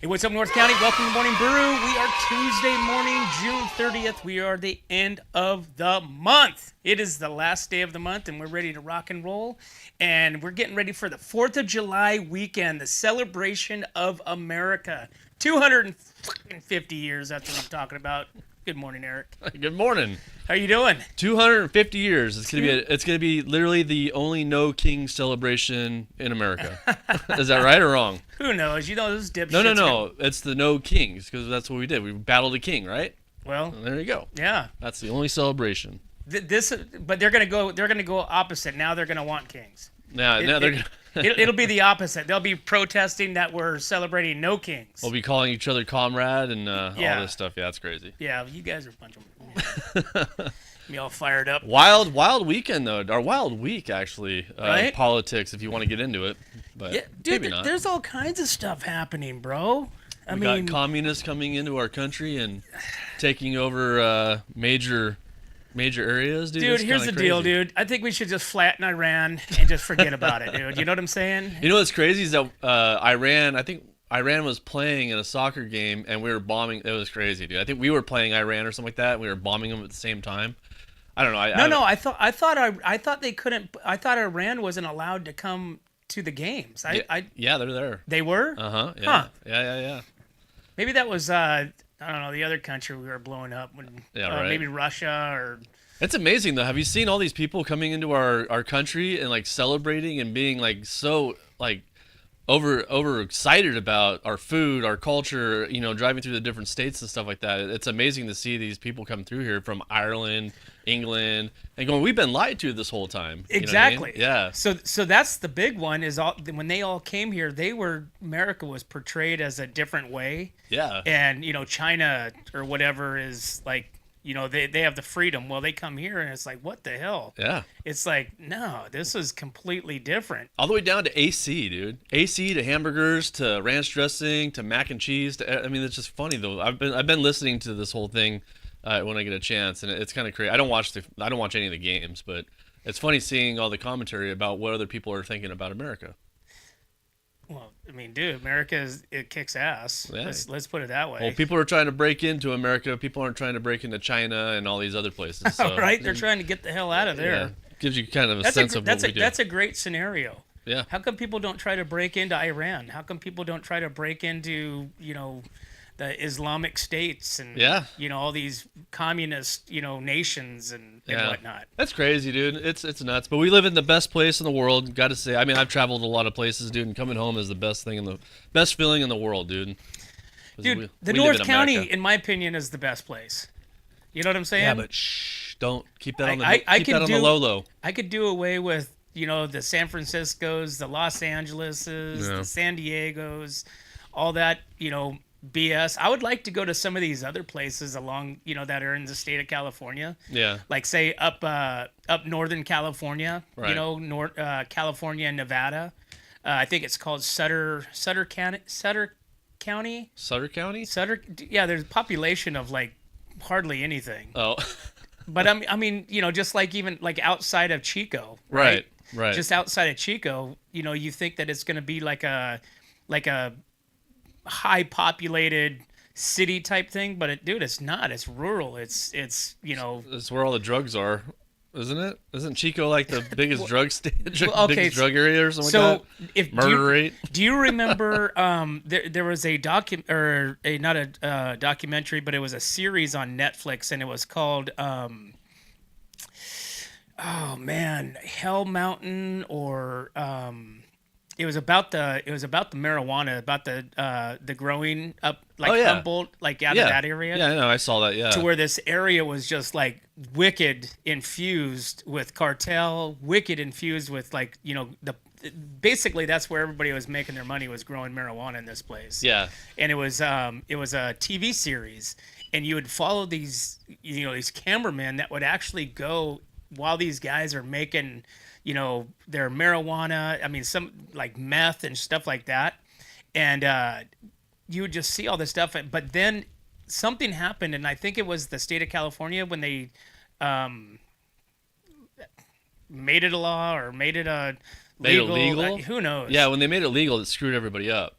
Hey, what's up, North County? Welcome to Morning Brew. We are Tuesday morning, June 30th. We are the end of the month. It is the last day of the month, and we're ready to rock and roll. And we're getting ready for the 4th of July weekend, the celebration of America. 250 years, that's what I'm talking about. Good morning, Eric. Good morning. How you doing? 250 years. It's gonna be literally the only no king celebration in America. Is that right or wrong? Who knows? You know, those dipshits. No. It's the no kings because that's what we did. We battled a king, right? Well, There you go. yeah. That's the only celebration. But they're gonna go. They're gonna go opposite. Now they're gonna want kings. Now they're It'll be the opposite. They'll be protesting that we're celebrating no kings. we'll be calling each other comrade and Yeah. all this stuff. Yeah, that's crazy. Yeah, you guys are a bunch of me all fired up. Wild weekend though. Our wild week actually. Right? Politics, if you want to get into it, but Yeah, dude, maybe not. there's all kinds of stuff happening, bro. I We mean, got communists coming into our country and taking over major areas, dude. dude, It's here's the kinda deal, crazy. dude. I think we should just flatten Iran and just forget about it, dude. You know what I'm saying? You know what's crazy is that Iran. I think Iran was playing in a soccer game and we were bombing. It was crazy, dude. I think we were playing Iran or something like that. And we were bombing them at the same time. I don't know. No. I thought they couldn't. I thought Iran wasn't allowed to come to the games. Yeah, they're there. They were. Yeah. Huh. Yeah. Maybe that was I don't know, the other country we were blowing up when Right. maybe Russia or It's amazing though. Have you seen all these people coming into our country and like celebrating and being like so like over excited about our food, our culture, driving through the different states and stuff like that. It's amazing to see these people come through here from Ireland, England, and going, we've been lied to this whole time. You know what I mean? exactly. Yeah. So that's the big one is when they all came here, America was portrayed as a different way. Yeah. And China or whatever is like they have the freedom. Well, they come here and it's like, what the hell? Yeah. It's like, no, this is completely different. All the way down to AC, dude. AC to hamburgers to ranch dressing to mac and cheese. I mean, it's just funny though. I've been listening to this whole thing when I get a chance, and it's kind of crazy. I don't watch any of the games, but it's funny seeing all the commentary about what other people are thinking about America. Well, I mean, dude, it kicks ass. Yeah. Let's put it that way. Well, people are trying to break into America. People aren't trying to break into China and all these other places. So, right? They're trying to get the hell out of there. Yeah, gives you kind of a sense of what we do. That's a great scenario. Yeah. How come people don't try to break into Iran? How come people don't try to break into, the Islamic states and Yeah. all these communist, nations and whatnot? That's crazy, dude. It's nuts. But we live in the best place in the world. Got to say, I mean, I've traveled a lot of places, dude, and coming home is the best feeling in the world, dude. 'Cause Dude, we the live North in County, America. in my opinion, is the best place. You know what I'm saying? Yeah, but shh, don't keep that on the I keep could that on do- the low. I could do away with, the San Franciscos, the Los Angeleses, Yeah. the San Diegos, all that, BS. I would like to go to some of these other places along, that are in the state of California. Yeah. Like say up Northern California, Right. California and Nevada. I think it's called Sutter County. Sutter County? Yeah, there's a population of like hardly anything. Oh. But I mean, just like even like outside of Chico, Right. Just outside of Chico, you think that it's going to be like a high populated city type thing, but dude, it's not. It's rural. It's That's where all the drugs are, isn't it? Isn't Chico like the biggest drug biggest drug area or something so like that? Murder rate? Do you remember there was a not a documentary, but it was a series on Netflix, and it was called oh man, Hell Mountain, or it was about the marijuana, about the growing up like Oh, yeah. Humboldt, like out of that area. Yeah, I know. I saw that. Yeah. To where this area was just like wicked infused with cartel, wicked infused with like basically that's where everybody was making their money, was growing marijuana in this place. Yeah. And it was a TV series, and you would follow these these cameramen that would actually go while these guys are making their marijuana. I mean, some like meth and stuff like that, and you would just see all this stuff. But then something happened, and I think it was the state of California when they made it a law or made it a Made it legal. legal? Who knows? Yeah, when they made it legal, it screwed everybody up.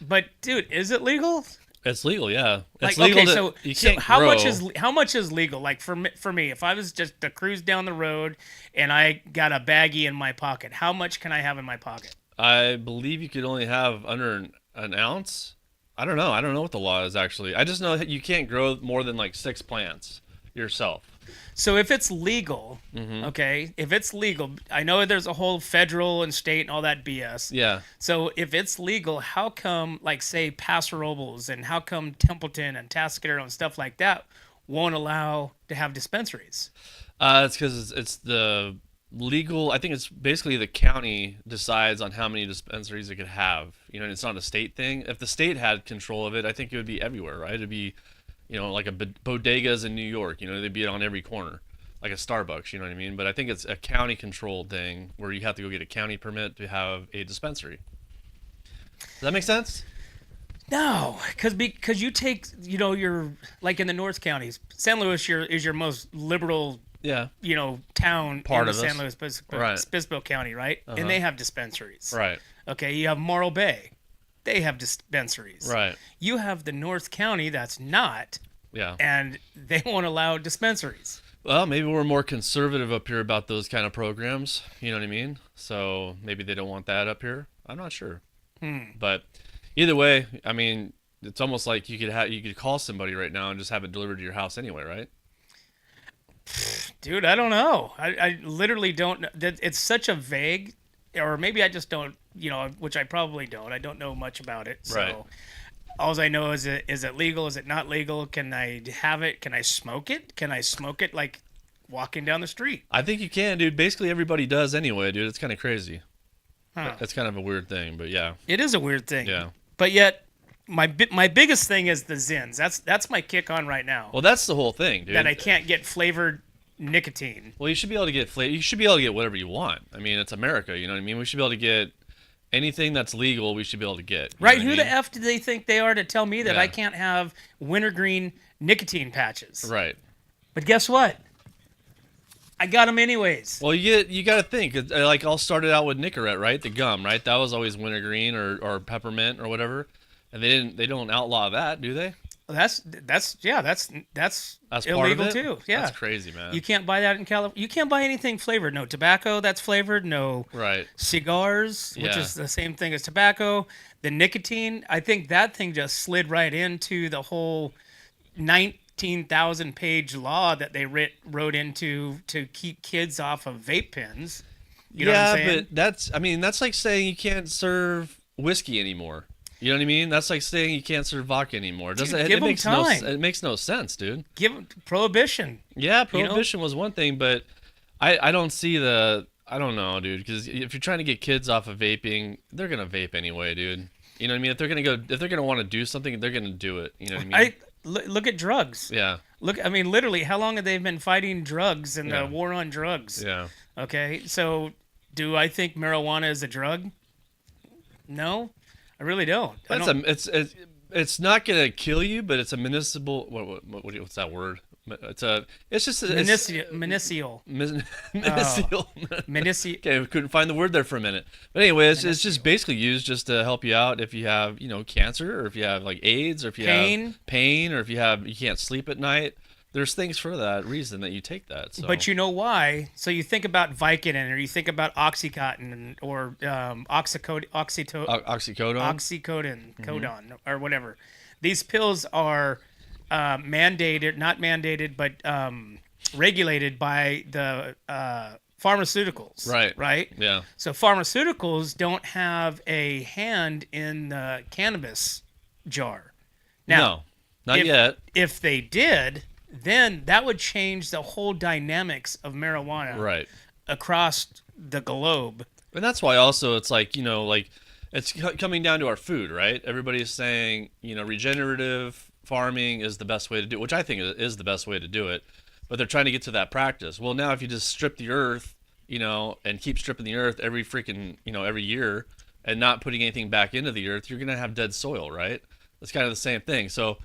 But dude, is it legal? It's legal, yeah. It's Like, legal okay, to so you so can't how grow. much is legal? Like for me, if I was just to cruise down the road and I got a baggie in my pocket, how much can I have in my pocket? I believe you could only have under an ounce. I don't know. I don't know what the law is actually. I just know that you can't grow more than like 6 plants yourself. So if it's legal, Mm-hmm. okay, if it's legal, I know there's a whole federal and state and all that BS. Yeah. So if it's legal, how come, like, say, Paso Robles and how come Templeton and Tascadero and stuff like that won't allow to have dispensaries? It's because it's the legal. I think it's basically the county decides on how many dispensaries it could have. You know, and it's not a state thing. If the state had control of it, I think it would be everywhere, right? It'd be, like a bodegas in New York. They'd be on every corner, like a Starbucks. You know what I mean? But I think it's a county controlled thing where you have to go get a county permit to have a dispensary. Does that make sense? No, because you take, your, like in the North counties, San Luis is your most liberal, Yeah. town Part in of the us. San Luis Obispo, Right. Obispo County, right? Uh-huh. And they have dispensaries. Right. Okay, you have Morro Bay. They have dispensaries. Right. You have the North County that's not, Yeah. and they won't allow dispensaries. Well, maybe we're more conservative up here about those kind of programs. You know what I mean? So maybe they don't want that up here. I'm not sure. But either way, I mean, it's almost like you could call somebody right now and just have it delivered to your house anyway, right? Dude, I don't know. I literally don't know. It's such a vague, or maybe I just don't, which I probably don't. I don't know much about it. So Right. all I know is it legal? Is it not legal? Can I have it? Can I smoke it? Can I smoke it like walking down the street? I think you can, dude. Basically, everybody does anyway, dude. It's kind of crazy. Huh. That's kind of a weird thing, but yeah. It is a weird thing. Yeah. But yet, my biggest thing is the Zins. That's my kick on right now. Well, that's the whole thing, dude. That I can't get flavored nicotine. Well, you should be able to get flavor. You should be able to get whatever you want. I mean, it's America. You know what I mean? We should be able to get anything that's legal. We should be able to get. You Right? know Who what I the mean? f do they think they are to tell me that Yeah. I can't have wintergreen nicotine patches? Right. But guess what? I got them anyways. Well, you got to think. Like, all started out with Nicorette, right? The gum, right? That was always wintergreen or peppermint or whatever. And they don't outlaw that, do they? That's That's part of illegal it? too. Yeah. That's crazy, man. You can't buy that in California. You can't buy anything flavored. No tobacco that's flavored. No Right. cigars, which Yeah. is the same thing as tobacco. The nicotine, I think that thing just slid right into the whole 19,000-page law that they wrote into to keep kids off of vape pens. You know what I'm saying? but that's like saying you can't serve whiskey anymore. You know what I mean? That's like saying you can't serve vodka anymore. It doesn't give 'em makes time. it makes no sense, dude. Give 'em prohibition. Yeah, You know? prohibition was one thing, but I don't see I don't know, dude, because if you're trying to get kids off of vaping, they're gonna vape anyway, dude. You know what I mean? If they're gonna want to do something, they're gonna do it. You know what I mean? Look at drugs. Yeah, Look, I mean, literally, how long have they been fighting drugs and Yeah. the war on drugs? yeah. Okay, so do I think marijuana is a drug? No, I really don't. I That's don't it's not gonna kill you, but it's a municipal. What's that word? It's just Menicial. municipal. Menici- Okay, we couldn't find the word there for a minute. But anyway, it's just basically used just to help you out if you have, cancer, or if you have like AIDS, or if you have pain, or if you can't sleep at night. There's things for that reason that you take that. So. But you know why? So you think about Vicodin, or you think about OxyContin, or oxycodone. oxycodone, codon, or whatever. These pills are not mandated, but regulated by the pharmaceuticals. Right. Right. Yeah. So pharmaceuticals don't have a hand in the cannabis jar. Now, No, not if, yet. If they did, then that would change the whole dynamics of marijuana Right. across the globe. And that's why also it's like, it's coming down to our food, right? Everybody's saying, regenerative farming is the best way to do it, which I think is the best way to do it. But they're trying to get to that practice. Well, now if you just strip the earth, and keep stripping the earth every freaking, every year and not putting anything back into the earth, you're going to have dead soil, right? It's kind of the same thing. So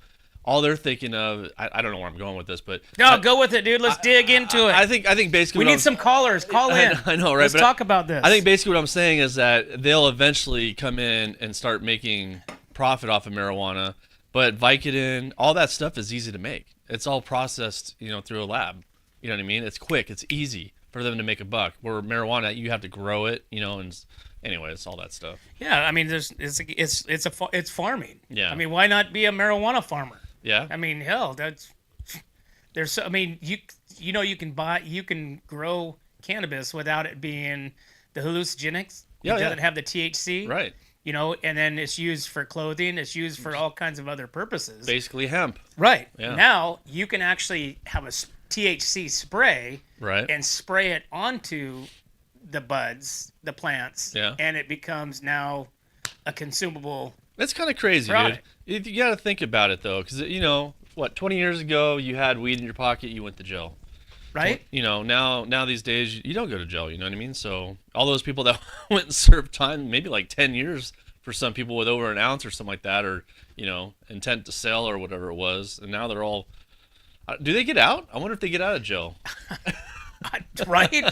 all they're thinking of, I don't know where I'm going with this, but No, go with it, dude. Let's dig into it. I think basically we need some callers. Call in. I know, right? Let's But talk about this. I think basically what I'm saying is that they'll eventually come in and start making profit off of marijuana. But Vicodin, all that stuff is easy to make. It's all processed, through a lab. You know what I mean? It's quick. It's easy for them to make a buck. Where marijuana, you have to grow it, and anyways, all that stuff. Yeah, I mean, it's farming. Yeah. I mean, why not be a marijuana farmer? Yeah. I mean, hell, I mean, you can grow cannabis without it being the hallucinogenics. Yeah, It yeah. doesn't have the THC. Right. And then it's used for clothing. It's used for all kinds of other purposes. Basically hemp. Right. Yeah. Now you can actually have a THC spray Right. and spray it onto the buds, the plants, Yeah. and it becomes now a consumable. It's kind of crazy, Right. dude. You got to think about it, though, because, 20 years ago, you had weed in your pocket, you went to jail. Right? Now these days, you don't go to jail, you know what I mean? So all those people that went and served time, maybe like 10 years for some people with over an ounce or something like that, or, intent to sell or whatever it was, and now they're all... do they get out? I wonder if they get out of jail. Right?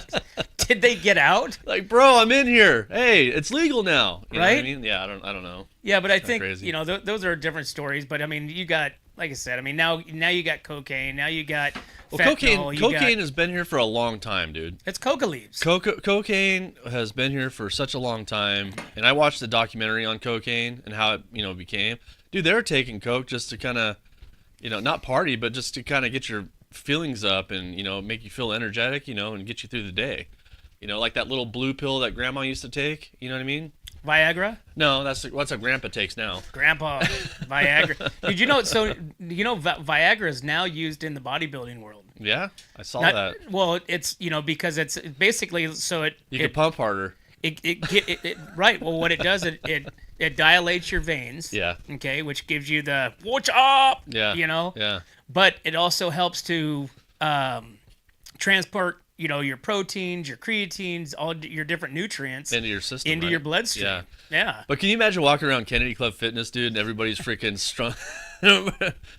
Did they get out? Like, bro, I'm in here. Hey, it's legal now. You know what I Right? mean? Yeah, I don't know. Yeah, but I think crazy. those are different stories. But I mean, you got, like I said, I mean, now you got cocaine. Now you got Well, fentanyl, cocaine has been here for a long time, dude. it's coca leaves. Cocaine has been here for such a long time, and I watched the documentary on cocaine and how it became. Dude, they were taking coke just to kind of, not party, but just to kind of get your feelings up and make you feel energetic, and get you through the day. Like that little blue pill that Grandma used to take. You know what I mean? Viagra. No, that's what Grandpa takes now. Grandpa, Viagra. Did you know? So Viagra is now used in the bodybuilding world. Yeah, I saw Not- that. Well, it's because it's basically so You can pump harder. right. Well, what it does, it dilates your veins. Yeah. Okay, which gives you the what's up. Yeah. Yeah. But it also helps to transport, your proteins, your creatines, all your different nutrients Into your system. into right? your bloodstream. Yeah. Yeah. But can you imagine walking around Kennedy Club Fitness, dude, and everybody's freaking strong,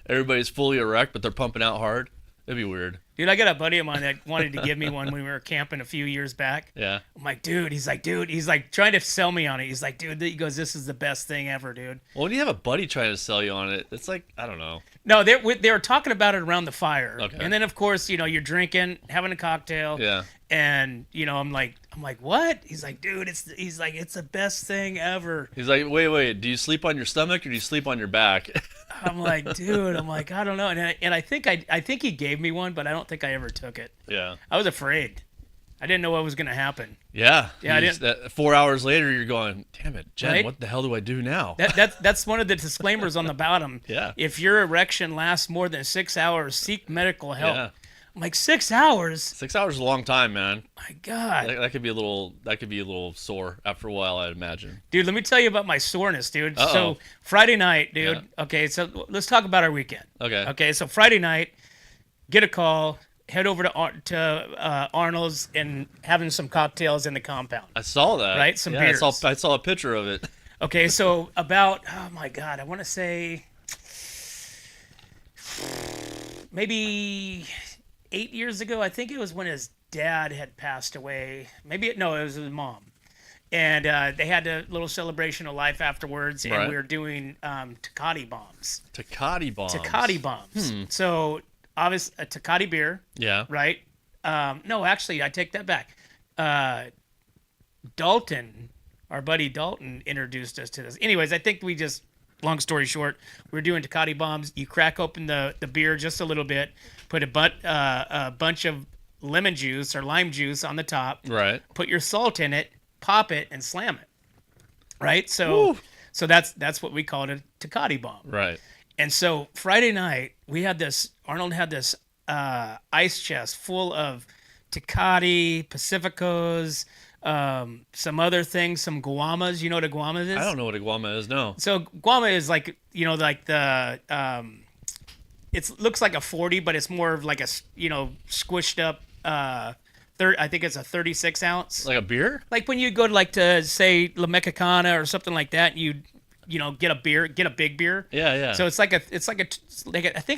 everybody's fully erect, but they're pumping out hard? That'd be weird. Dude, I got a buddy of mine that wanted to give me one when we were camping a few years back. Yeah. I'm like, dude, he's like trying to sell me on it. He's like, dude, he goes, this is the best thing ever, dude. Well, when you have a buddy trying to sell you on it, it's like, I don't know. No, they were talking about it around the fire. Okay. And then, of course, you're drinking, having a cocktail. Yeah. And, I'm like, what? He's like, dude, it's the best thing ever. He's like, wait, do you sleep on your stomach or do you sleep on your back? I'm like, dude, I don't know. And I think he gave me one, but I don't think I ever took it. Yeah. I was afraid. I didn't know what was going to happen. Yeah. Yeah, I didn't- 4 hours later, you're going, damn it, Jen, Right? what the hell do I do now? That's one of the disclaimers on the bottom. Yeah. If your erection lasts more than 6 hours, seek medical help. Yeah. I'm like, 6 hours? 6 hours is a long time, man. My God. That could be a little sore after a while, I'd imagine. Dude, let me tell you about my soreness, dude. Uh-oh. So Friday night, dude. Yeah. Okay, so let's talk about our weekend. Okay. Okay, so Friday night, get a call, head over to Arnold's and having some cocktails in the compound. I saw that. Right, some yeah, beers. I saw a picture of it. Okay, so about, oh my God, I want to say maybe 8 years ago. I think it was when his dad had passed away. It was his mom. And they had a little celebration of life afterwards, and Right. we were doing Tecate bombs. Tecate bombs. Tecate bombs. So, obviously, a Tecate beer, Yeah. right? No, actually, I take that back. Dalton, our buddy Dalton, introduced us to this. Anyways, I think long story short, we're doing Tecate bombs. You crack open the beer just a little bit, put a bunch of lemon juice or lime juice on the top, Right. put your salt in it, pop it, and slam it. Right? So Woo. so that's what we called a Tecate bomb. Right. And so Friday night, Arnold had this ice chest full of Tecate, Pacificos, some other things, some guamas. You know what a guama is? I don't know what a guama is. No. So guama is like the it looks like a 40, but it's more of like a squished up. I think it's a 36 ounce. Like a beer? Like when you go to say La Mexicana or something like that, and you get a big beer. Yeah, yeah. So it's like I think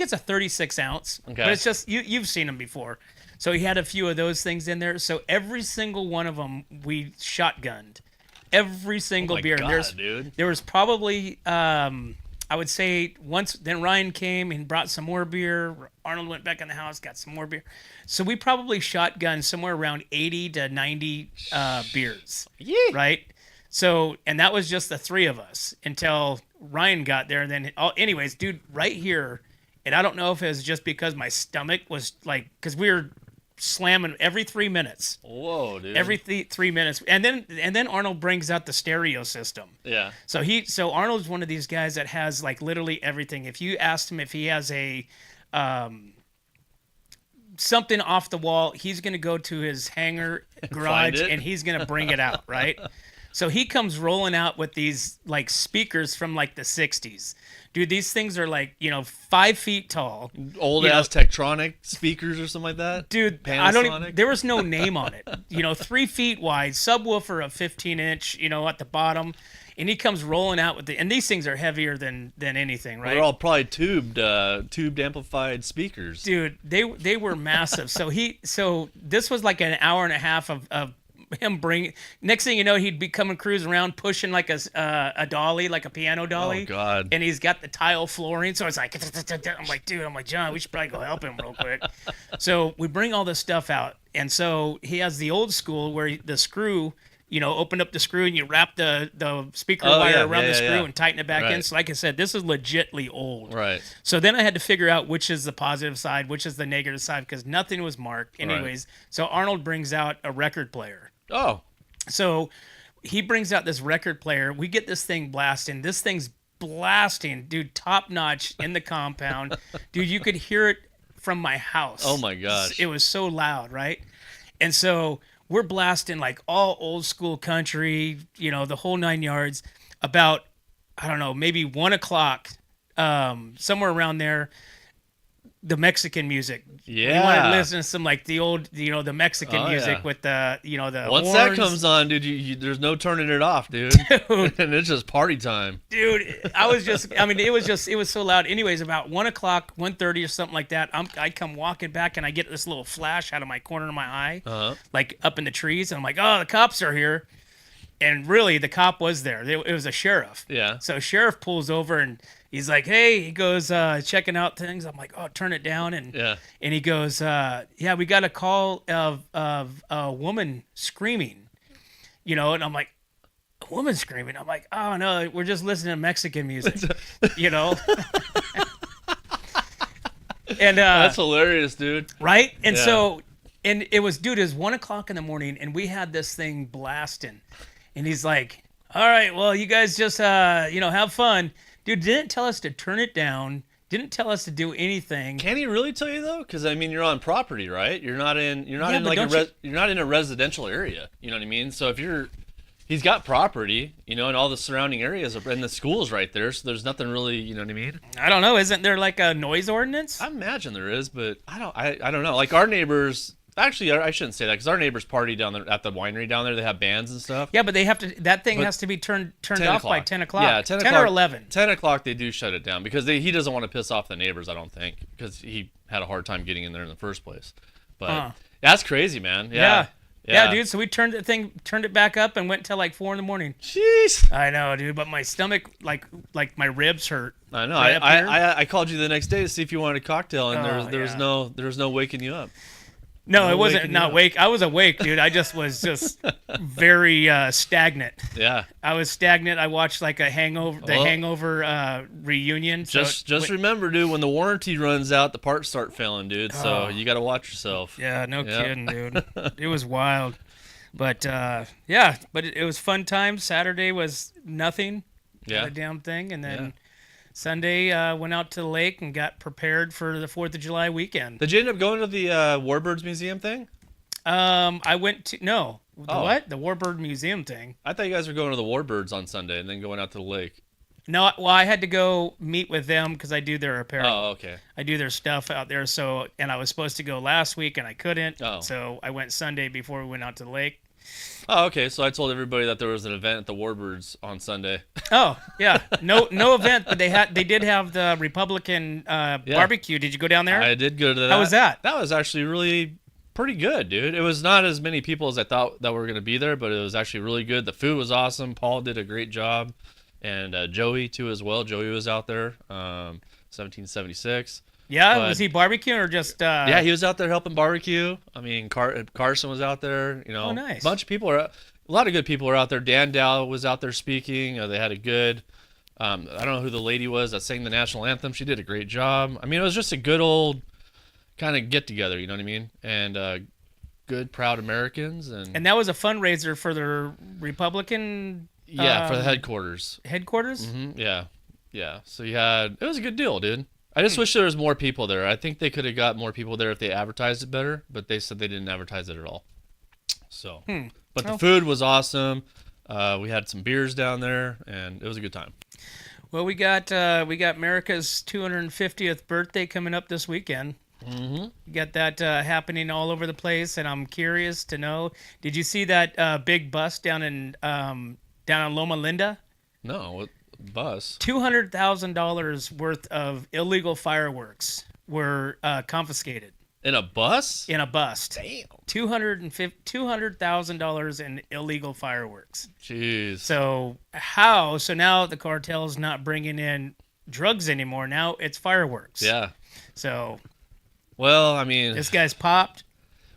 it's a 36 ounce. Okay. But it's just you've seen them before. So he had a few of those things in there. So every single one of them we shotgunned, every Oh single my beer. And god, dude. there was probably I would say once. Then Ryan came and brought some more beer. Arnold went back in the house, got some more beer. So we probably shotgunned somewhere around 80 to 90 beers, Yeah. right? So, and that was just the three of us until Ryan got there. And then, anyways, dude, right here, and I don't know if it was just because my stomach was like, because we were slamming every 3 minutes. Whoa, dude. Every 3 minutes, and then Arnold brings out the stereo system. Yeah. So Arnold's one of these guys that has like literally everything. If you asked him if he has a something off the wall, he's gonna go to his hangar garage and he's gonna bring it out, right? So he comes rolling out with these like speakers from like the '60s. Dude, these things are like, 5 feet tall. Old ass Tektronix speakers or something like that. Dude, Panasonic. there was no name on it. 3 feet wide, subwoofer of 15-inch, at the bottom. And he comes rolling out with and these things are heavier than anything, right? They're all probably tubed amplified speakers. Dude, they were massive. So this was like an hour and a half of him bringing. Next thing you know, he'd be coming cruising around pushing like a dolly, like a piano dolly. Oh god! And he's got the tile flooring, so it's like I'm like John, we should probably go help him real quick. So we bring all this stuff out, and so he has the old school where the screw. Open up the screw and you wrap the speaker wire around the screw and tighten it back in. So like I said, this is legitly old. Right. So then I had to figure out which is the positive side, which is the negative side, because nothing was marked. Anyways, so Arnold brings out a record player. Oh. So he brings out this record player. We get this thing blasting. This thing's blasting, dude, top notch in the compound. Dude, you could hear it from my house. Oh my gosh. It was so loud, right? And so we're blasting like all old school country, the whole 9 yards. About, I don't know, maybe 1 o'clock, somewhere around there. The Mexican music. Yeah. We want to listen to some like the old, the Mexican music with the, the Once horns. that comes on, dude, there's no turning it off, dude. And it's just party time. Dude, it was so loud. Anyways, about 1 o'clock, 1:30 or something like that, I come walking back and I get this little flash out of my corner of my eye, like up in the trees. And I'm like, oh, the cops are here. And really, the cop was there. It was a sheriff. Yeah. So sheriff pulls over and he's like, hey, he goes, checking out things. I'm like, oh, turn it down. And he goes, yeah, we got a call of a woman screaming, and I'm like, a woman screaming? I'm like, oh, no, we're just listening to Mexican music, And that's hilarious, dude. Right? And so, and it was 1 o'clock in the morning, and we had this thing blasting. And he's like, all right, well, you guys just, have fun. Dude, didn't tell us to turn it down. Didn't tell us to do anything. Can he really tell you though? Because I mean, you're on property, right? You're not in like you're not in a residential area. You know what I mean? So he's got property, and all the surrounding areas, and the school's right there. So there's nothing really, you know what I mean? I don't know. Isn't there like a noise ordinance? I imagine there is, but I don't know. Like our neighbors. Actually, I shouldn't say that because our neighbors party down there at the winery down there. They have bands and stuff. Yeah, but they have to. That thing has to be turned off by 10 o'clock. Yeah, 10 or 11. 10 o'clock, they do shut it down because he doesn't want to piss off the neighbors. I don't think because he had a hard time getting in there in the first place. But that's crazy, man. Yeah, dude. So we turned it back up and went till like 4 in the morning. Jeez. I know, dude. But my stomach, like my ribs hurt. I know. Right I called you the next day to see if you wanted a cocktail, and there was no waking you up. No, it wasn't not wake. I was awake, dude. I just was very stagnant. Yeah. I was stagnant. I watched like Hangover reunion. Just remember, dude, when the warranty runs out, the parts start failing, dude. So you got to watch yourself. Yeah, no kidding, dude. It was wild. But it was fun time. Saturday was nothing. Not a damn thing. And then Sunday, went out to the lake and got prepared for the 4th of July weekend. Did you end up going to the Warbirds Museum thing? I went to what? The Warbird Museum thing. I thought you guys were going to the Warbirds on Sunday and then going out to the lake. No, well, I had to go meet with them because I do their apparel. Oh, okay. I do their stuff out there. So, and I was supposed to go last week and I couldn't. Oh. So I went Sunday before we went out to the lake. Oh, okay. So I told everybody that there was an event at the Warbirds on Sunday. Oh, yeah. No event, but they did have the Republican barbecue. Did you go down there? I did go to that. How was that? That was actually really pretty good, dude. It was not as many people as I thought that were going to be there, but it was actually really good. The food was awesome. Paul did a great job, and Joey too as well. Joey was out there, 1776. Yeah, But was he barbecuing or just? yeah, he was out there helping barbecue. I mean, Carson was out there. You know, Oh, nice. a bunch of people a lot of good people were out there. Dan Dow was out there speaking. They had a good. I don't know who the lady was that sang the national anthem. She did a great job. I mean, it was just a good old kind of get together. You know what I mean? And good, proud Americans. And that was a fundraiser for the Republican. Yeah, for the headquarters. Headquarters. Yeah, yeah. So it was a good deal, dude. I just wish there was more people there. I think they could have got more people there if they advertised it better, but they said they didn't advertise it at all. So, but the food was awesome. We had some beers down there, and it was a good time. Well, we got America's 250th birthday coming up this weekend. You got that happening all over the place, and I'm curious to know. Did you see that big bust down in Loma Linda? No, what bus? $200,000 worth of illegal fireworks were confiscated In a bus? in a bust. Damn. $200,000 in illegal fireworks. Jeez. So how? So now the cartel's not bringing in drugs anymore. Now it's fireworks. Yeah. So Well, I mean, this guy's popped.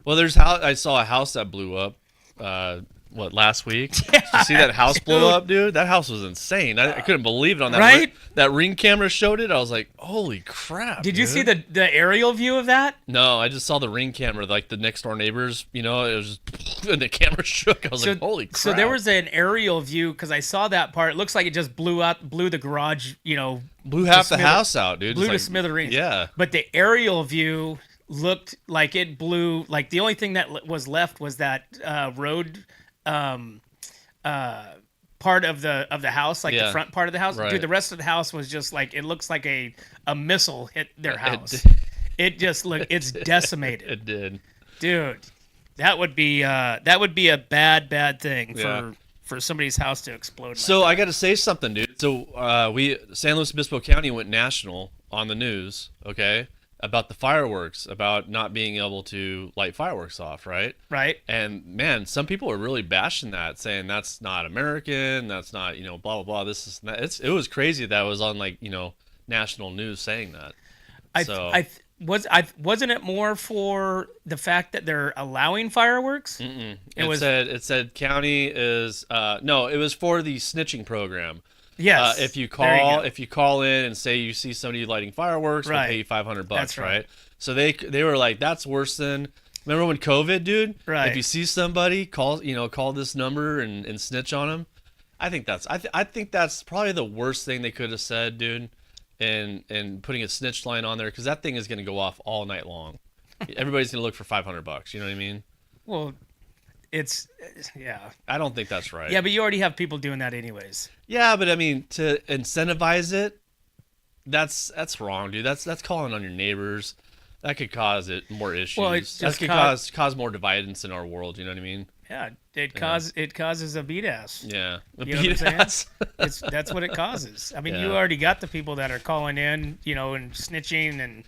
well, I saw a house that blew up. Last week? Did you see that house blow up, dude? That house was insane. I couldn't believe it on that. Right? That ring camera showed it. I was like, holy crap. Did you dude. see the aerial view of that? No, I just saw the ring camera, like the next door neighbors. You know, it was just, and the camera shook. I was like, holy crap. So there was an aerial view because I saw that part. It looks like it just blew the garage. blew half the house out, dude. Blew It's to like, smithereens. Yeah. But the aerial view looked like it blew. Like the only thing that was left was that road. Part of the house, like the front part of the house. Right. Dude, the rest of the house was just like it looks like a missile hit their house. It just it's decimated. It did. Dude, that would be a bad thing Yeah. for somebody's house to explode. So I got to say something, dude. So San Luis Obispo County went national on the news, okay, about the fireworks, about not being able to light fireworks off, right? Right. And man, some people are really bashing that, saying that's not American, that's not, blah blah blah. This is not, it was crazy that it was on national news saying that. Wasn't it more for the fact that they're allowing fireworks? It said county is no, it was for the snitching program. Yes. If you call in and say you see somebody lighting fireworks, Right. they'll pay you $500. That's right. So they were like, that's worse than. Remember when COVID, dude? Right. If you see somebody, call this number and snitch on them. I think that's probably the worst thing they could have said, dude. And putting a snitch line on there, because that thing is going to go off all night long. Everybody's going to look for $500. You know what I mean? Well, yeah. I don't think that's right. Yeah, but you already have people doing that anyways. Yeah, but I mean, to incentivize it, that's wrong, dude. That's calling on your neighbors. That could cause more issues. Well, That could cause more dividance in our world. You know what I mean? Yeah, it causes a beat ass. Yeah, You know what I'm saying? That's what it causes. I mean, you already got the people that are calling in, and snitching and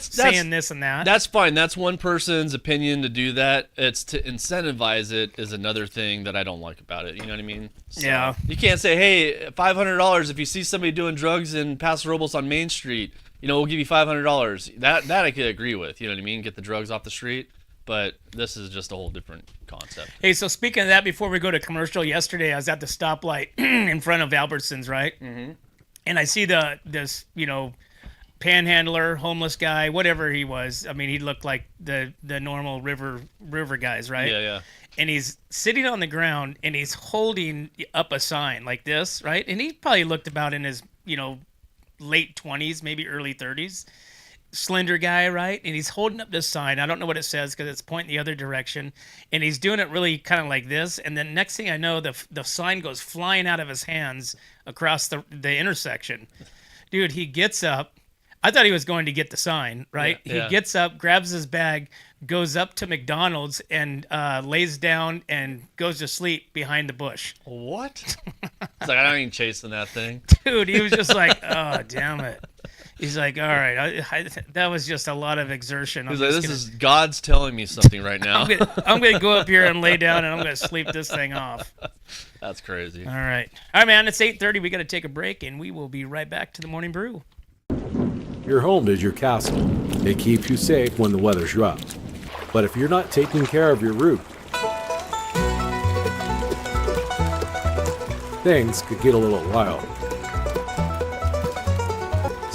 saying this and that. That's fine. That's one person's opinion to do that. It's to incentivize it is another thing that I don't like about it. You know what I mean? So, Yeah. You can't say, hey, $500 if you see somebody doing drugs in Paso Robles on Main Street. We'll give you $500. That I could agree with. You know what I mean? Get the drugs off the street. But this is just a whole different concept. Hey, so speaking of that, before we go to commercial, yesterday I was at the stoplight in front of Albertsons, right? Mm-hmm. And I see this panhandler, homeless guy, whatever he was. I mean, he looked like the normal river guys, right? Yeah, yeah. And he's sitting on the ground and he's holding up a sign like this, right? And he probably looked about in his, late 20s, maybe early 30s. Slender guy, right? And he's holding up this sign. I don't know what it says because it's pointing the other direction. And he's doing it really kind of like this. And then next thing I know, the sign goes flying out of his hands across the intersection. Dude, he gets up. I thought he was going to get the sign, right? Yeah. He gets up, grabs his bag, goes up to McDonald's, and lays down and goes to sleep behind the bush. What? It's like, I ain't chasing that thing. Dude, he was just like, oh, damn it. He's like, all right, that was just a lot of exertion. He's like, this is God's telling me something right now. I'm gonna go up here and lay down, and I'm gonna sleep this thing off. That's crazy. All right, man. It's 8:30. We got to take a break, and we will be right back to the morning brew. Your home is your castle. It keeps you safe when the weather's rough. But if you're not taking care of your roof, things could get a little wild.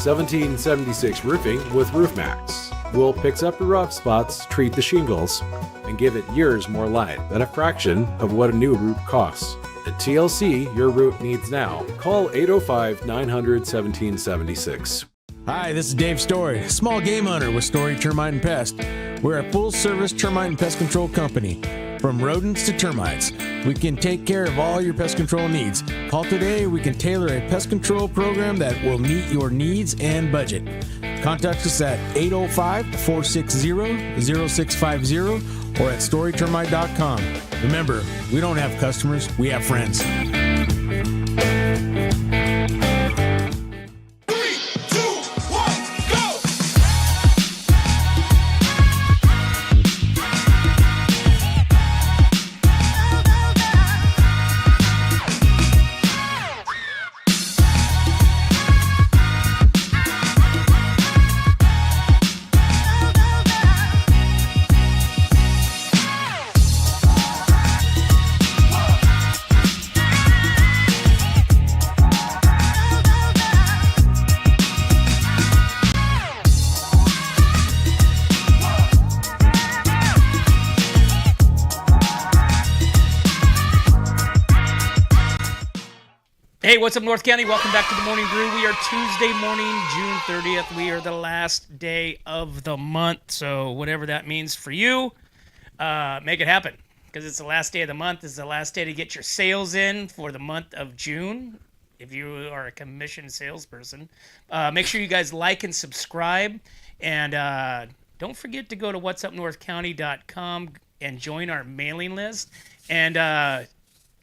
1776 Roofing with RoofMax will fix up the rough spots, treat the shingles, and give it years more life at a fraction of what a new roof costs. At TLC, your roof needs now. Call 805-900-1776. Hi, this is Dave Story, small game hunter with Story Termite and Pest. We're a full-service termite and pest control company. From rodents to termites, we can take care of all your pest control needs. Call today, we can tailor a pest control program that will meet your needs and budget. Contact us at 805-460-0650 or at storytermite.com. Remember, we don't have customers, we have friends. Hey, what's up, North County? Welcome back to the Morning Brew. We are Tuesday morning, June 30th. We are the last day of the month, so whatever that means for you, make it happen. Because it's the last day of the month. It's the last day to get your sales in for the month of June. If you are a commissioned salesperson, make sure you guys like and subscribe. And don't forget to go to whatsupnorthcounty.com and join our mailing list. And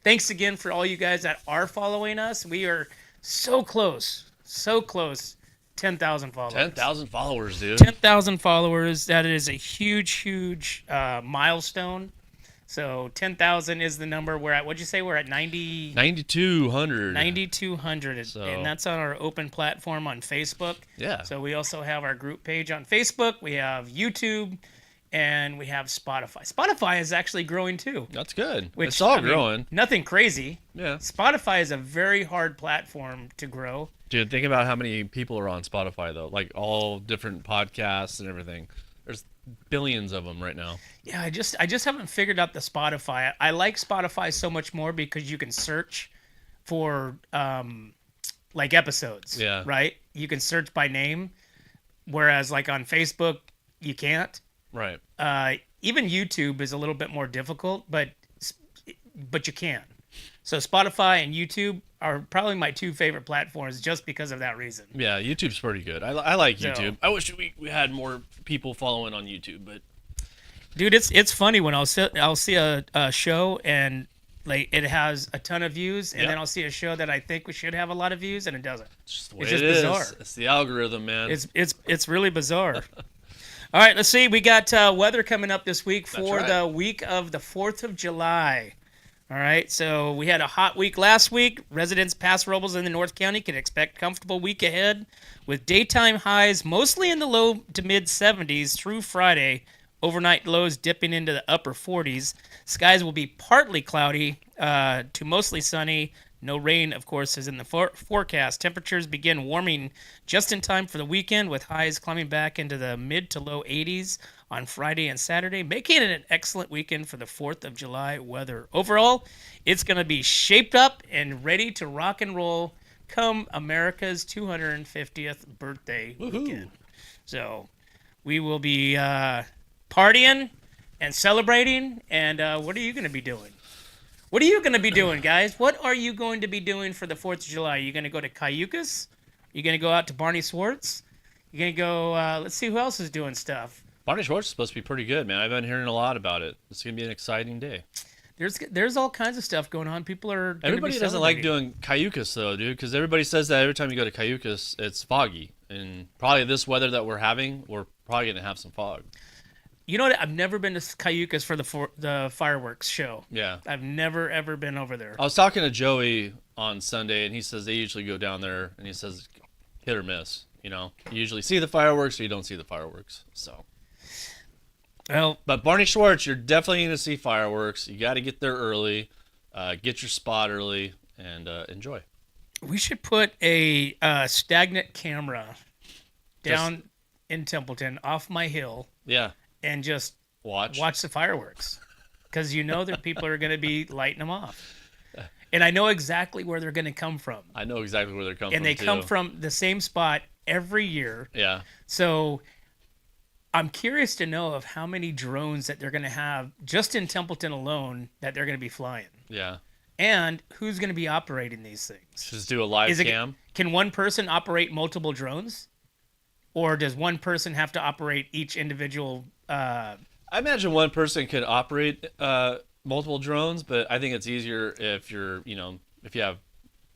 thanks again for all you guys that are following us. We are so close, 10,000 followers. 10,000 followers, dude. 10,000 followers. That is a huge milestone. So 10,000 is the number. We're at, what'd you say? We're at 9,200. 9,200. So- And that's on our open platform on Facebook. Yeah. So we also have our group page on Facebook. We have YouTube. And we have Spotify. Spotify is actually growing too. That's good. Which, It's all I mean, growing. Nothing crazy. Yeah. Spotify is a very hard platform to grow. Dude, think about how many people are on Spotify, though. Like, all different podcasts and everything. There's billions of them right now. Yeah, I just haven't figured out the Spotify. I like Spotify so much more because you can search for like episodes. Yeah. Right? You can search by name, whereas like on Facebook you can't. Right. Even YouTube is a little bit more difficult, but you can. So Spotify and YouTube are probably my two favorite platforms just because of that reason. Yeah, YouTube's pretty good. I like So- YouTube. I wish we had more people following on YouTube, but Dude, it's funny when I'll see a show and like it has a ton of views, and Yep. then I'll see a show that I think we should have a lot of views, and it doesn't. it's just the way It's just it is. bizarre. It's the algorithm, man. It's really bizarre. All right, let's see. We got weather coming up this week for right. the week of the 4th of July. All right, so we had a hot week last week. Residents Paso Robles in the North County can expect comfortable week ahead with daytime highs mostly in the low to mid 70s through Friday. Overnight lows dipping into the upper 40s. Skies will be partly cloudy to mostly sunny. No rain, of course, is in the forecast. Temperatures begin warming just in time for the weekend, with highs climbing back into the mid to low 80s on Friday and Saturday, making it an excellent weekend for the 4th of July weather. Overall, it's going to be shaped up and ready to rock and roll come America's 250th birthday weekend. So we will be partying and celebrating. And what are you going to be doing? What are you going to be doing, guys? What are you going to be doing for the 4th of July? Are you going to go to Cayucas? Are you going to go out to Barney Swartz? You're going to go, let's see who else is doing stuff. Barney Schwartz is supposed to be pretty good, man. I've been hearing a lot about it. It's going to be an exciting day. There's all kinds of stuff going on. People are gonna Everybody be doesn't like celebrating. doing Cayucas, though, dude, because everybody says that every time you go to Cayucas, it's foggy. And probably this weather that we're having, we're probably gonna have some fog. You know what? I've never been to Cayucas for the fireworks show. Yeah. I've never ever been over there. I was talking to Joey on Sunday, and he says they usually go down there, and he says hit or miss. You know, you usually see the fireworks or you don't see the fireworks. So, Well, but Barney Schwartz, you're definitely going to see fireworks. You got to get there early, get your spot early, and enjoy. we should put a stagnant camera down in Templeton off my hill Yeah, and just watch. the fireworks, because that people are going to be lighting them off. And I know exactly where they're going to come from. I know exactly where they're coming from. And they come too. from the same spot every year. Yeah, So I'm curious to know of how many drones that they're going to have just in Templeton alone that they're going to be flying. yeah. And who's going to be operating these things? Just do a live cam. Can one person operate multiple drones? Or does one person have to operate each individual? I imagine one person could operate multiple drones, but I think it's easier if if you have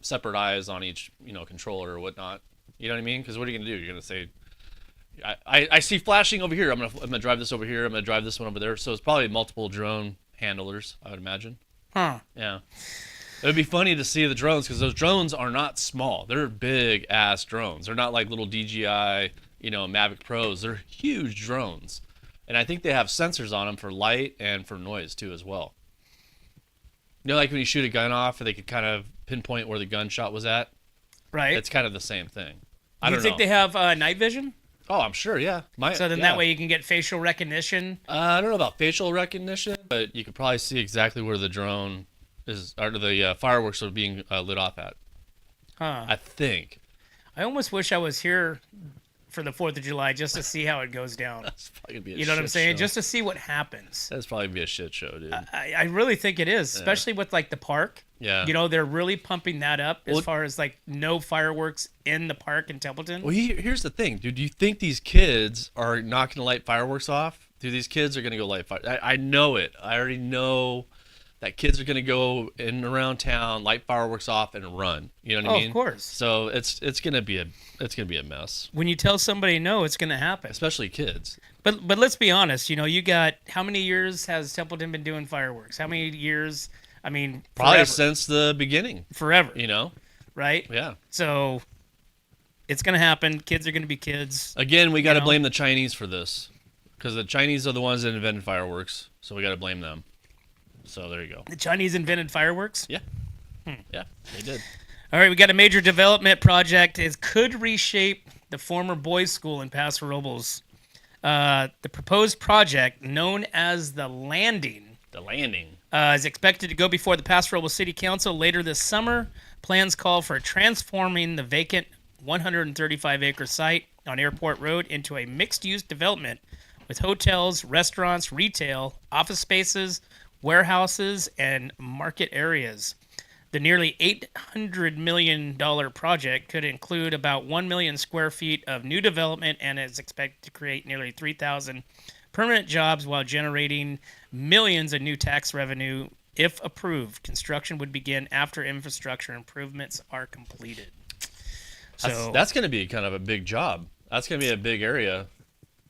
separate eyes on each, controller or whatnot. You know what I mean? Because what are you gonna do? You're gonna say, I see flashing over here. I'm gonna drive this over here. I'm gonna drive this one over there. So it's probably multiple drone handlers, I would imagine. Huh. Yeah. It would be funny to see the drones because those drones are not small. They're big ass drones. They're not like little DJI, Mavic Pros. They're huge drones. And I think they have sensors on them for light and for noise too as well. Like when you shoot a gun off, they could kind of pinpoint where the gunshot was at. Right. It's kind of the same thing. I Do you don't think know. they have night vision? Oh, I'm sure, yeah. So then yeah. that way you can get facial recognition. I don't know about facial recognition, but you could probably see exactly where the drone is, or the fireworks are being lit off at. Huh. I think. I almost wish I was here for the 4th of July just to see how it goes down. That's probably gonna be a You know what I'm shit saying? show. Just to see what happens. That's probably gonna be a shit show, dude. I really think it is, especially with like the park. Yeah. They're really pumping that up as Well, far as like no fireworks in the park in Templeton. Well, here's the thing, dude. Do you think these kids are not gonna light fireworks off? Dude, these kids are gonna go light fire. I know it. I already know that kids are gonna go in and around town, light fireworks off, and run. You know what I mean? Of course. So it's gonna be a mess, When you tell somebody no, it's going to happen. especially kids. But let's be honest. You got how many years has Templeton been doing fireworks? How many years? I mean, Probably forever. since the beginning. Forever, right? Yeah. So it's going to happen. Kids are going to be kids. Again, we got to know? blame the Chinese for this, because the Chinese are the ones that invented fireworks. So we got to blame them. So there you go. The Chinese invented fireworks. Yeah. Yeah, they did. All right, we got a major development project. It could reshape the former boys' school in Paso Robles. The proposed project, known as the Landing, The landing. is expected to go before the Paso Robles City Council later this summer. Plans call for transforming the vacant 135-acre site on Airport Road into a mixed-use development with hotels, restaurants, retail, office spaces, warehouses, and market areas. The nearly $800 million project could include about 1 million square feet of new development and is expected to create nearly 3,000 permanent jobs while generating millions of new tax revenue. If approved, construction would begin after infrastructure improvements are completed. So That's going to be kind of a big job. That's going to be a big area.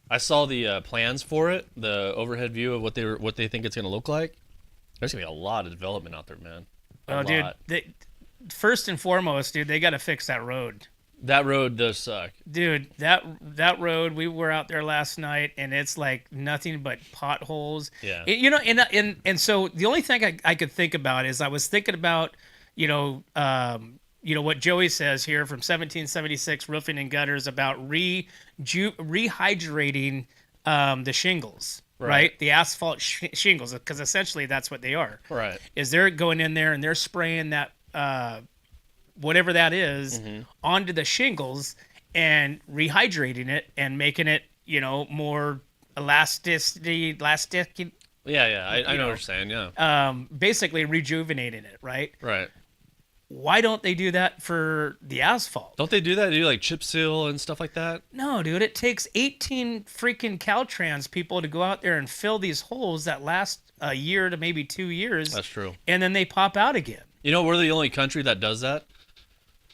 I saw the plans for it, the overhead view of what they think it's going to look like. There's going to be a lot of development out there, man. A dude, lot. first and foremost, dude, they got to fix that road. That road does suck. Dude, that road, we were out there last night, and it's like nothing but potholes. Yeah. And so the only thing I could think about is I was thinking about, what Joey says here from 1776 Roofing and Gutters about rehydrating the shingles, right? The asphalt shingles, because essentially that's what they are. Right. Is they're going in there and they're spraying that whatever that is onto the shingles and rehydrating it and making it, more elastic. Yeah, I know what you're saying, yeah. Basically rejuvenating it, right? Right. Why don't they do that for the asphalt? Don't they do that? They do like chip seal and stuff like that? No, dude, it takes 18 freaking Caltrans people to go out there and fill these holes that last a year to maybe 2 years. That's true. And then they pop out again. We're the only country that does that.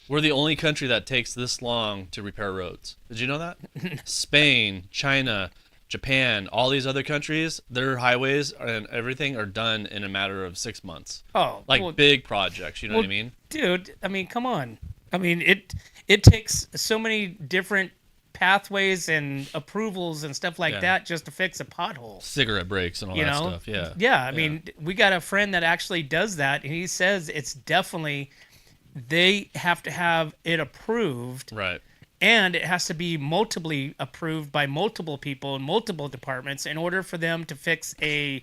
We're the only country that takes this long to repair roads. Did you know that? Spain, China, Japan, all these other countries, their highways and everything are done in a matter of 6 months. Oh, Like well, big projects, you know what I mean? dude, I mean, come on. I mean, it takes so many different pathways and approvals and stuff like Yeah. that just to fix a pothole. Cigarette breaks and all You that know? stuff. Yeah. Yeah, I mean, we got a friend that actually does that, and he says it's definitely they have to have it approved, Right. and it has to be multiply approved by multiple people in multiple departments in order for them to fix a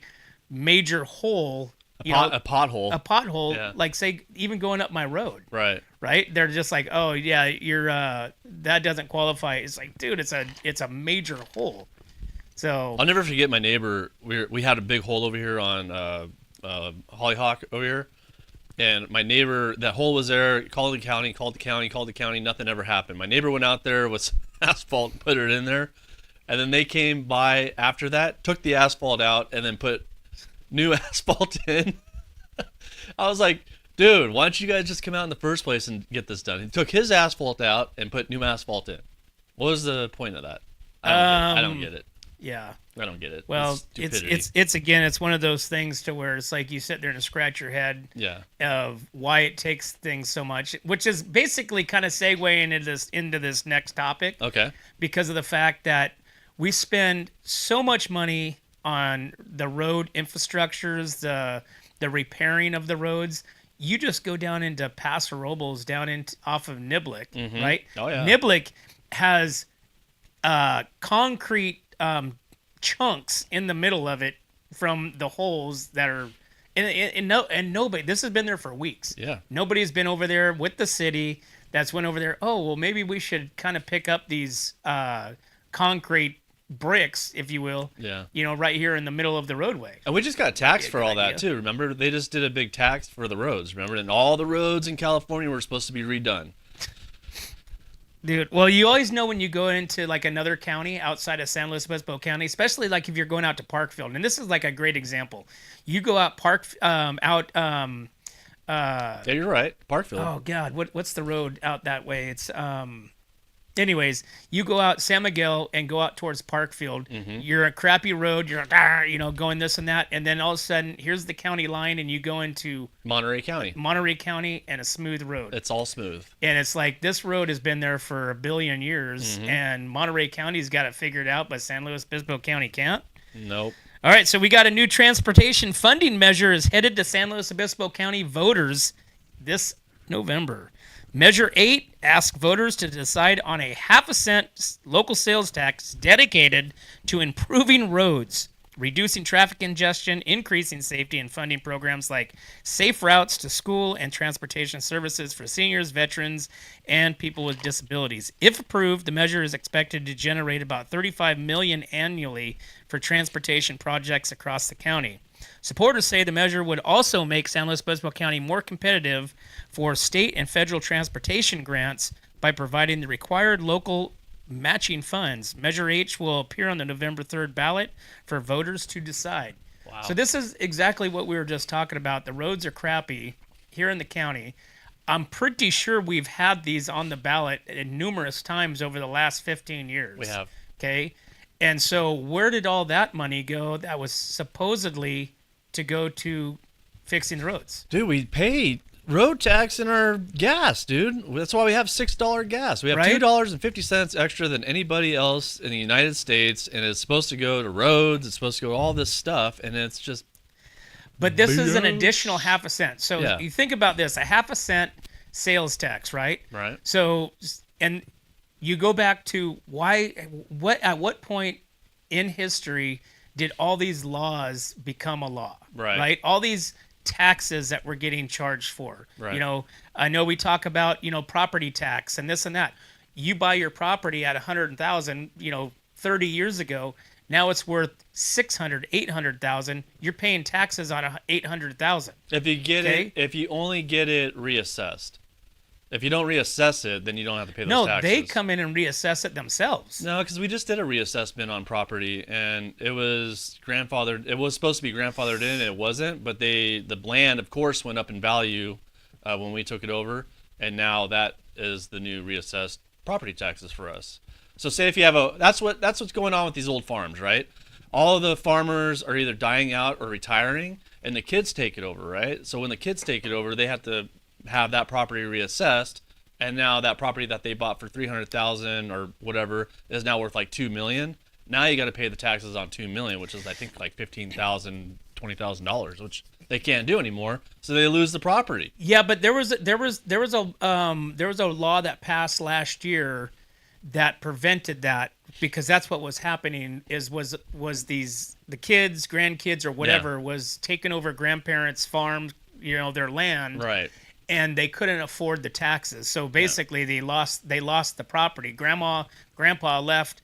major hole, A pothole. a pothole, Yeah. like say even going up my road. Right. Right? They're just like, oh yeah, you're that doesn't qualify. It's like, dude, it's a major hole. So I'll never forget my neighbor. We had a big hole over here on Hollyhock over here. And my neighbor, that hole was there, called the county, nothing ever happened. My neighbor went out there with asphalt and put it in there. And then they came by after that, took the asphalt out, and then put new asphalt in. I was like, dude, why don't you guys just come out in the first place and get this done? He took his asphalt out and put new asphalt in. What was the point of that? I don't get it. yeah. I don't get it. Well, stupidity. it's again, it's one of those things to where it's like you sit there and scratch your head Yeah. of why it takes things so much, which is basically kind of segueing into this next topic. Okay. Because of the fact that we spend so much money on the road infrastructures, the repairing of the roads. You just go down into Paso Robles, down off of Niblick, right? Oh, yeah. Niblick has concrete chunks in the middle of it from the holes that are and nobody. This has been there for weeks. Yeah. Nobody's been over there with the city. That's went over there. Oh well, maybe we should kind of pick up these concrete bricks, if you will. Yeah. You know, right here in the middle of the roadway. And we just got taxed for all that idea. too. Remember, they just did a big tax for the roads. Remember, and all the roads in California were supposed to be redone. Dude, well, you always know when you go into like another county outside of San Luis Obispo County, especially like if you're going out to Parkfield, and this is like a great example. You go out Yeah, you're right. Parkfield. oh God, what's the road out that way? It's anyways, you go out San Miguel and go out towards Parkfield. You're a crappy road. You're going this and that, and then all of a sudden, here's the county line, and you go into Monterey County. Monterey County and a smooth road. It's all smooth. And it's like this road has been there for a billion years, and Monterey County's got it figured out, but San Luis Obispo County can't. Nope. All right, so we got a new transportation funding measure is headed to San Luis Obispo County voters this November. Measure 8 asks voters to decide on a half-a-cent local sales tax dedicated to improving roads, reducing traffic congestion, increasing safety, and funding programs like safe routes to school and transportation services for seniors, veterans, and people with disabilities. If approved, the measure is expected to generate about $35 million annually for transportation projects across the county. Supporters say the measure would also make San Luis Obispo County more competitive for state and federal transportation grants by providing the required local matching funds. Measure H will appear on the November 3rd ballot for voters to decide. Wow. So this is exactly what we were just talking about. The roads are crappy here in the county. I'm pretty sure we've had these on the ballot numerous times over the last 15 years. We have. Okay. And so where did all that money go that was supposedly to go to fixing the roads? Dude, we pay road tax in our gas, dude. That's why we have $6 gas. We have Right? $2.50 extra than anybody else in the United States, and it's supposed to go to roads. It's supposed to go to all this stuff, and it's just But this is an additional half a cent. So Yeah. you think about this, a half a cent sales tax, right? right. So, and you go back to at what point in history did all these laws become a law? Right. All these taxes that we're getting charged for. Right. You know, I know we talk about, property tax and this and that. You buy your property at 100,000, 30 years ago. Now it's worth 600, 800,000. You're paying taxes on 800,000. If you get Okay. it, if you only get it reassessed. If you don't reassess it, then you don't have to pay those No, taxes. they come in and reassess it themselves. No, because we just did a reassessment on property, and it was grandfathered. It was supposed to be grandfathered in, and it wasn't. But the land, of course, went up in value when we took it over, and now that is the new reassessed property taxes for us. So say if you have that's what's going on with these old farms, right? All of the farmers are either dying out or retiring, and the kids take it over, right? So when the kids take it over, they have to have that property reassessed, and now that property that they bought for $300,000 or whatever is now worth like $2 million. Now you got to pay the taxes on $2 million, which is I think like $15,000, $20,000, which they can't do anymore. So they lose the property. Yeah, but there was a law that passed last year that prevented that, because that's what was happening was the kids, grandkids, or whatever was taking over grandparents' farms, their land, Right. and they couldn't afford the taxes. So basically, they lost the property. Grandpa left,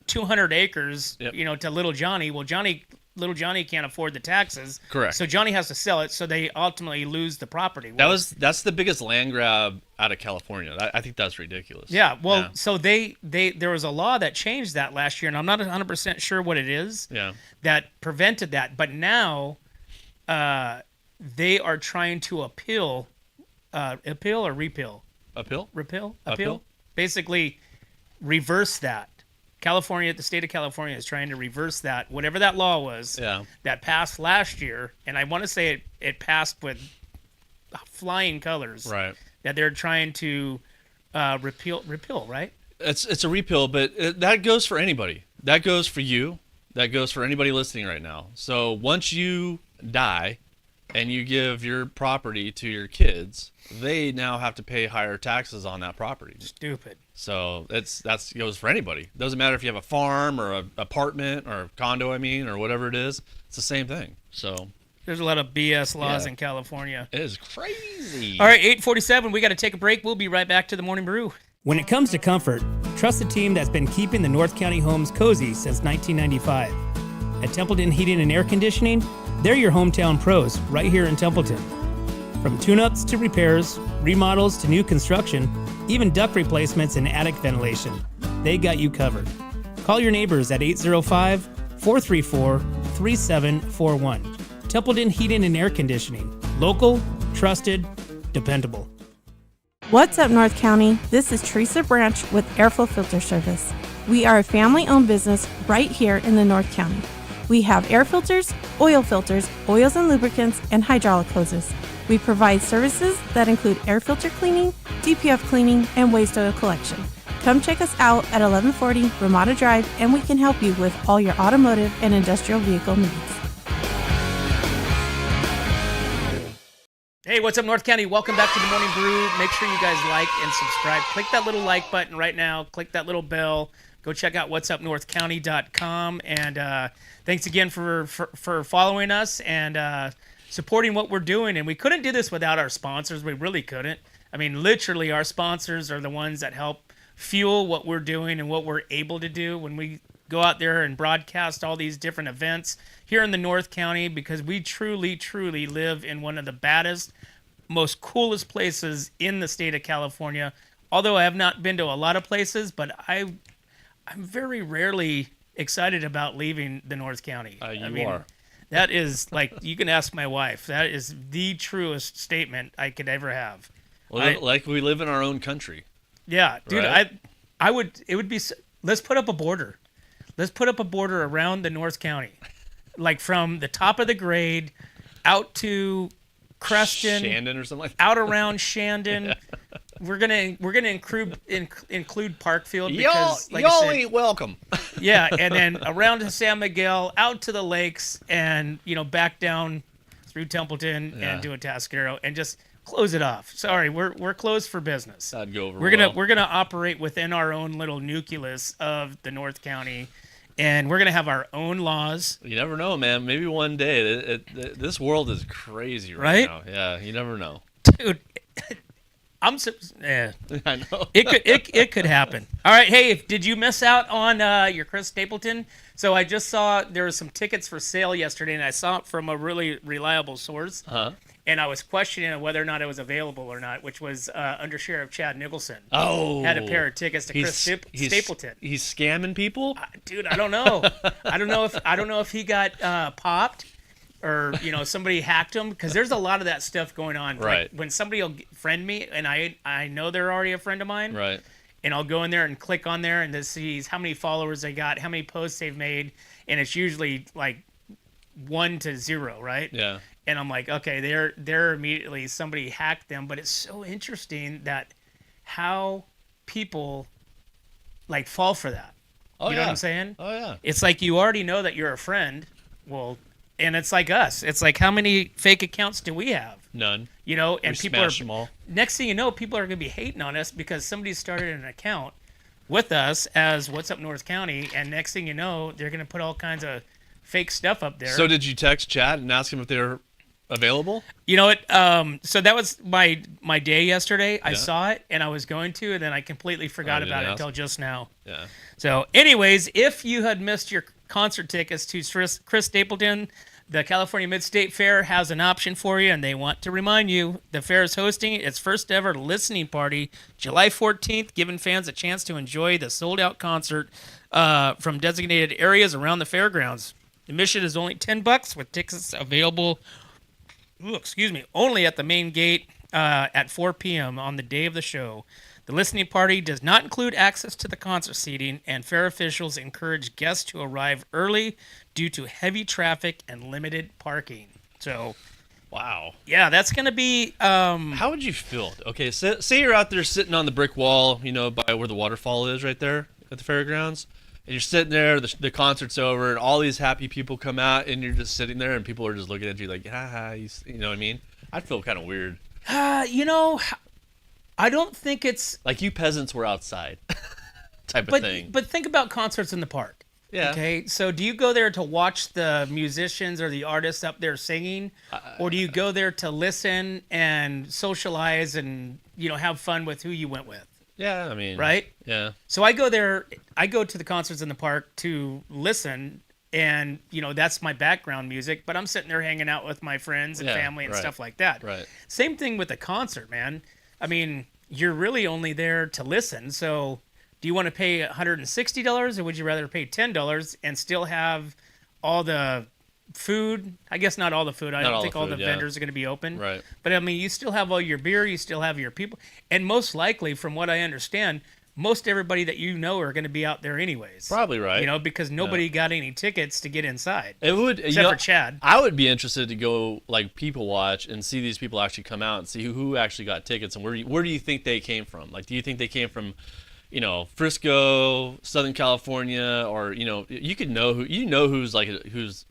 200 acres, to little Johnny. Well, little Johnny can't afford the taxes. Correct. So Johnny has to sell it. So they ultimately lose the property. That's the biggest land grab out of California. I think that's ridiculous. Yeah. Well, so there was a law that changed that last year, and I'm not 100% sure what it is. Yeah. That prevented that, but now, they are trying to appeal or repeal. Appeal? Repeal. Appeal? Basically, reverse that. The state of California is trying to reverse that, whatever that law was that passed last year, and I want to say it passed with flying colors. Right. That they're trying to repeal, right? It's a repeal, but that goes for anybody. That goes for you. That goes for anybody listening right now. So once you die and you give your property to your kids, they now have to pay higher taxes on that property. Stupid. So that goes for anybody. Doesn't matter if you have a farm or an apartment or a condo, or whatever it is. It's the same thing. So there's a lot of BS laws in California. it is crazy. All right, 8:47. We got to take a break. We'll be right back to the Morning Brew. When it comes to comfort, trust the team that's been keeping the North County homes cozy since 1995. At Templeton Heating and Air Conditioning, they're your hometown pros right here in Templeton. From tune-ups to repairs, remodels to new construction, even duct replacements and attic ventilation, they got you covered. Call your neighbors at 805-434-3741. Templeton Heating and Air Conditioning. Local, trusted, dependable. What's up, North County? This is Teresa Branch with Airflow Filter Service. We are a family-owned business right here in the North County. We have air filters, oils and lubricants, and hydraulic hoses. We provide services that include air filter cleaning, DPF cleaning, and waste oil collection. Come check us out at 1140 Ramada Drive, and we can help you with all your automotive and industrial vehicle needs. Hey, what's up, North County? Welcome back to the Morning Brew. Make sure you guys like and subscribe. Click that little like button right now. Click that little bell. Go check out whatsupnorthcounty.com. And thanks again for following us and supporting what we're doing. And we couldn't do this without our sponsors. We really couldn't. I mean, literally, our sponsors are the ones that help fuel what we're doing and what we're able to do when we go out there and broadcast all these different events here in the North County, because we truly, truly live in one of the baddest, most coolest places in the state of California. Although I have not been to a lot of places, but I'm very rarely excited about leaving the North County. You are. That is, like, you can ask my wife. That is the truest statement I could ever have. Well, like we live in our own country. Yeah, dude, right? it would be, let's put up a border. Let's put up a border around the North County. Like from the top of the grade out to Creston, Shandon or something like that. out around Shandon. Yeah. We're gonna include Parkfield because y'all ain't welcome. Yeah, and then around to San Miguel, out to the lakes, and back down through Templeton and do a Tascadero and just close it off. Sorry, we're closed for business. That'd go over We're gonna operate within our own little nucleus of the North County. And we're going to have our own laws. You never know, man. Maybe one day. This world is crazy right now. Yeah, you never know. Dude, I know. It could happen. All right, hey, did you miss out on your Chris Stapleton? So I just saw there were some tickets for sale yesterday, and I saw it from a really reliable source. Uh-huh. And I was questioning whether or not it was available or not, which was Under Sheriff Chad Nicholson. Oh, had a pair of tickets to Chris Stapleton. He's scamming people, dude. I don't know. I don't know if he got popped, or somebody hacked them, because there's a lot of that stuff going on. Right. Like when somebody will friend me, and I know they're already a friend of mine, Right. and I'll go in there and click on there and this sees how many followers they got, how many posts they've made, and it's usually like 1 to 0, right? Yeah. And I'm like, okay, they're immediately somebody hacked them. But it's so interesting that how people like fall for that. Oh, You know what I'm saying? Oh yeah. It's like you already know that you're a friend. Well, and it's like us. It's like, how many fake accounts do we have? None. And We people smash are them all. next thing you know, people are going to be hating on us because somebody started an account with us as What's Up North County, and next thing you know, they're going to put all kinds of fake stuff up there. So did you text Chad and ask him if they're available? You know what? So that was my day yesterday. I Yeah. saw it and I was going to, and then I completely forgot you about it didn't ask? until just now. Yeah. So, anyways, if you had missed your concert tickets to Chris Stapleton, the California Mid-State Fair has an option for you, and they want to remind you the fair is hosting its first ever listening party July 14th, giving fans a chance to enjoy the sold-out concert from designated areas around the fairgrounds. Admission is only $10, with tickets available only at the main gate at 4 p.m. on the day of the show. The listening party does not include access to the concert seating, and fair officials encourage guests to arrive early due to heavy traffic and limited parking. So, Wow. yeah, that's going to be... How would you feel? Okay, say you're out there sitting on the brick wall, by where the waterfall is right there at the fairgrounds, and you're sitting there, the concert's over, and all these happy people come out, and you're just sitting there, and people are just looking at you like, ha, you know what I mean? I'd feel kind of weird. I don't think it's... Like you peasants were outside type of thing. But think about concerts in the park. Yeah. Okay, so do you go there to watch the musicians or the artists up there singing, or do you go there to listen and socialize and have fun with who you went with? Yeah, I mean. Right? Yeah. So I go to the concerts in the park to listen, and that's my background music, but I'm sitting there hanging out with my friends and family and stuff like that. Right. Same thing with the concert, man. I mean, you're really only there to listen, so do you want to pay $160, or would you rather pay $10 and still have all the food? I guess not all the food. I don't think all the vendors are going to be open. Right. But I mean, you still have all your beer, you still have your people, and most likely, from what I understand, most everybody that are going to be out there anyways. Probably right. Because nobody got any tickets to get inside. It would, except for Chad. I would be interested to go like people watch and see these people actually come out and see who actually got tickets and where do you think they came from? Like, do you think they came from, Frisco, Southern California, or you could know who's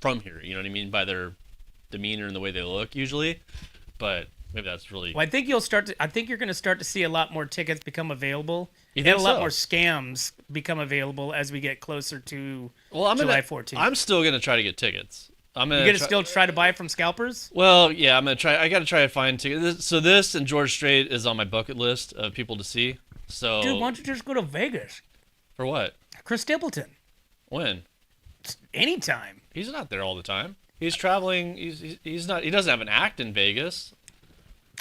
from here. You know what I mean, by their demeanor and the way they look usually, but. Maybe that's really. Well, I think you're going to start to see a lot more tickets become available, and a lot more scams become available as we get closer to July 14th. I'm still gonna try to get tickets. You're gonna still try to buy from scalpers? Well, yeah, I'm gonna try. I gotta try to find tickets. So this and George Strait is on my bucket list of people to see. So, dude, why don't you just go to Vegas? For what? Chris Stapleton. When? Anytime. He's not there all the time. He's traveling. He's not. He doesn't have an act in Vegas.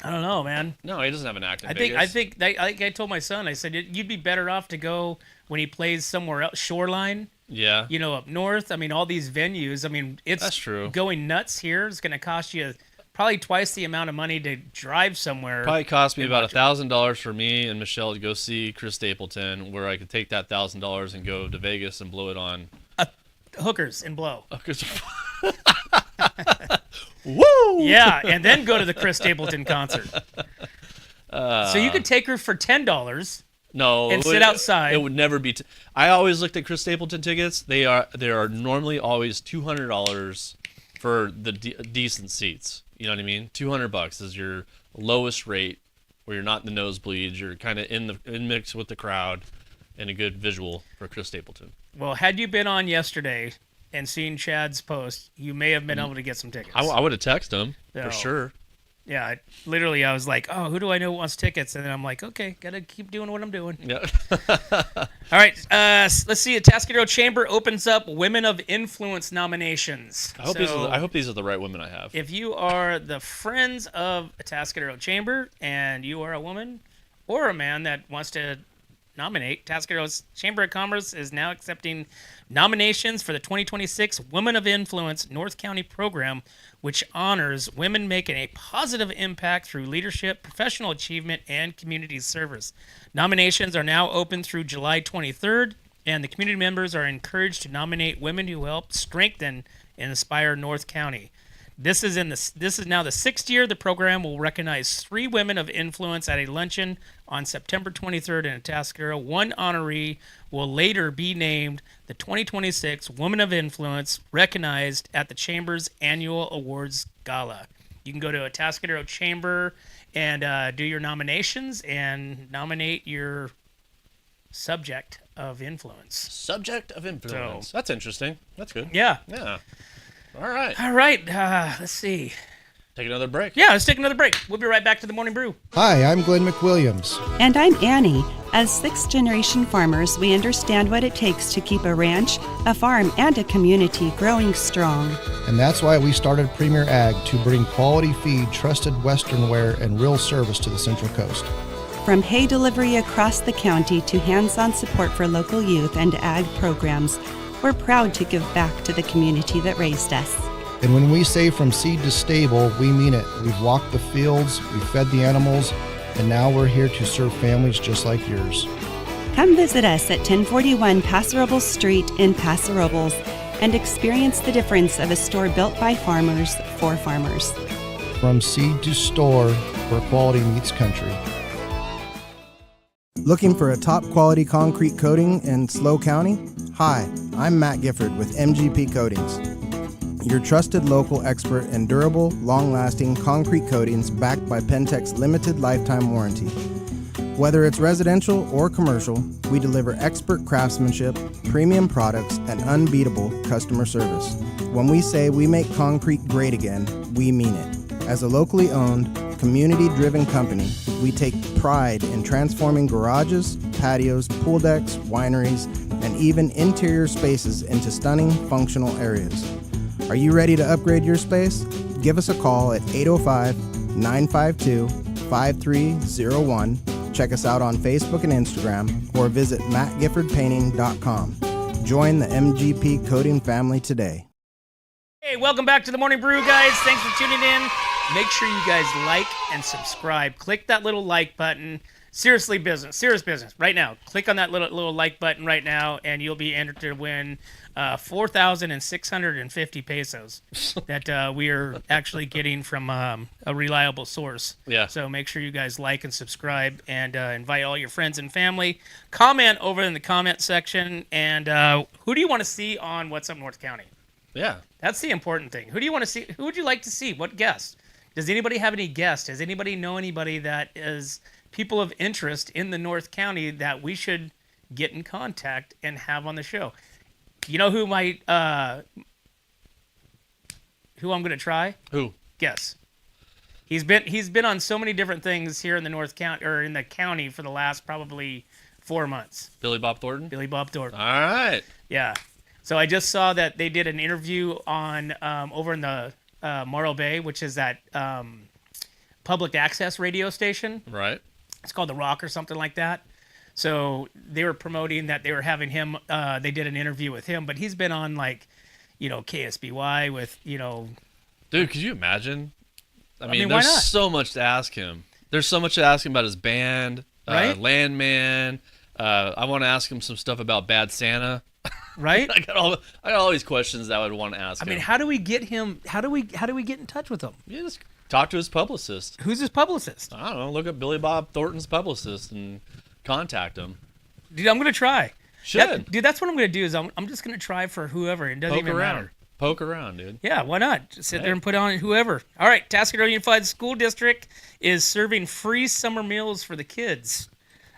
I don't know, man. No, he doesn't have an act in Vegas. Vegas. I told my son, I said, you'd be better off to go when he plays somewhere else, Shoreline. Yeah. Up north. I mean, all these venues. I mean, that's true. Going nuts here. It's going to cost you probably twice the amount of money to drive somewhere. Probably cost me about $1,000 for me and Michelle to go see Chris Stapleton, where I could take that $1,000 and go to Vegas and blow it on hookers and blow. Hookers. Woo! Yeah, and then go to the Chris Stapleton concert. So you could take her for $10. No, and sit outside. It would never be. I always looked at Chris Stapleton tickets. They are normally always $200 for the decent seats. You know what I mean? $200 is your lowest rate, where you're not in the nosebleeds. You're kind of in mix with the crowd, and a good visual for Chris Stapleton. Well, had you been on yesterday and seen Chad's post, you may have been able to get some tickets. I would have texted him for sure. Yeah, literally, I was like, "Oh, who do I know wants tickets?" And then I'm like, "Okay, gotta keep doing what I'm doing." Yeah. All right, let's see. Atascadero Chamber opens up Women of Influence nominations. I hope these are the right women I have. If you are the friends of Atascadero Chamber and you are a woman or a man that wants to nominate. Tascaro's Chamber of Commerce is now accepting nominations for the 2026 Women of Influence North County program, which honors women making a positive impact through leadership, professional achievement, and community service. Nominations are now open through July 23rd, and the community members are encouraged to nominate women who help strengthen and inspire North County. This is now the 6th year. The program will recognize 3 women of influence at a luncheon on September 23rd in Atascadero. One honoree will later be named the 2026 Woman of Influence, recognized at the Chamber's annual awards gala. You can go to Atascadero Chamber and do your nominations and nominate your subject of influence. Subject of influence. That's interesting. That's good. Yeah. Yeah. All right. All right. Let's see. Take another break. Yeah, let's take another break. We'll be right back to the Morning Brew. Hi, I'm Glenn McWilliams. And I'm Annie. As sixth-generation farmers, we understand what it takes to keep a ranch, a farm, and a community growing strong. And that's why we started Premier Ag to bring quality feed, trusted Western wear, and real service to the Central Coast. From hay delivery across the county to hands-on support for local youth and ag programs, we're proud to give back to the community that raised us. And when we say from seed to stable, we mean it. We've walked the fields, we've fed the animals, and now we're here to serve families just like yours. Come visit us at 1041 Paso Robles Street in Paso Robles and experience the difference of a store built by farmers for farmers. From seed to store, where quality meets country. Looking for a top quality concrete coating in SLO County? Hi, I'm Matt Gifford with MGP Coatings, your trusted local expert in durable, long-lasting concrete coatings backed by Pentek's limited lifetime warranty. Whether it's residential or commercial, we deliver expert craftsmanship, premium products, and unbeatable customer service. When we say we make concrete great again, we mean it. As a locally owned, community-driven company, we take pride in transforming garages, patios, pool decks, wineries, and even interior spaces into stunning, functional areas. Are you ready to upgrade your space? Give us a call at 805-952-5301. Check us out on Facebook and Instagram, or visit mattgiffordpainting.com. Join the MGP Coating family today. Hey, welcome back to the Morning Brew, guys. Thanks for tuning in. Make sure you guys like and subscribe. Click that little like button. Serious business, right now. Click on that little like button right now, and you'll be entered to win 4,650 pesos that we are actually getting from a reliable source. Yeah. So make sure you guys like and subscribe, and invite all your friends and family. Comment over in the comment section, and who do you want to see on What's Up North County? Yeah. That's the important thing. Who do you want to see? Who would you like to see? What guests? Does anybody have any guests? Does anybody know anybody that is people of interest in the North County that we should get in contact and have on the show? You know who might who I'm gonna try? Who? Guess. He's been on so many different things here in the North County, or in the county, for the last probably 4 months. Billy Bob Thornton? Billy Bob Thornton. All right. Yeah. So I just saw that they did an interview on over in the Morro Bay, which is that public access radio station. Right. It's called The Rock or something like that. So they were promoting that they were having him. They did an interview with him, but he's been on KSBY with Dude, could you imagine? I mean, why there's not? so much to ask him. There's so much to ask him about his band, Right? Landman. I want to ask him some stuff about Bad Santa. right. I got all these questions that I would want to ask him. I mean, how do we get him? How do we get in touch with him? You just talk to his publicist. Who's his publicist? I don't know. Look up Billy Bob Thornton's publicist and contact him. Dude, I'm gonna try. Should. Dude, that's what I'm gonna do. Is I'm just gonna try for whoever. It doesn't Poke even around. matter. Poke around, dude. Yeah, why not? Just sit there and put on whoever. All right, Tascadero Unified School District is serving free summer meals for the kids.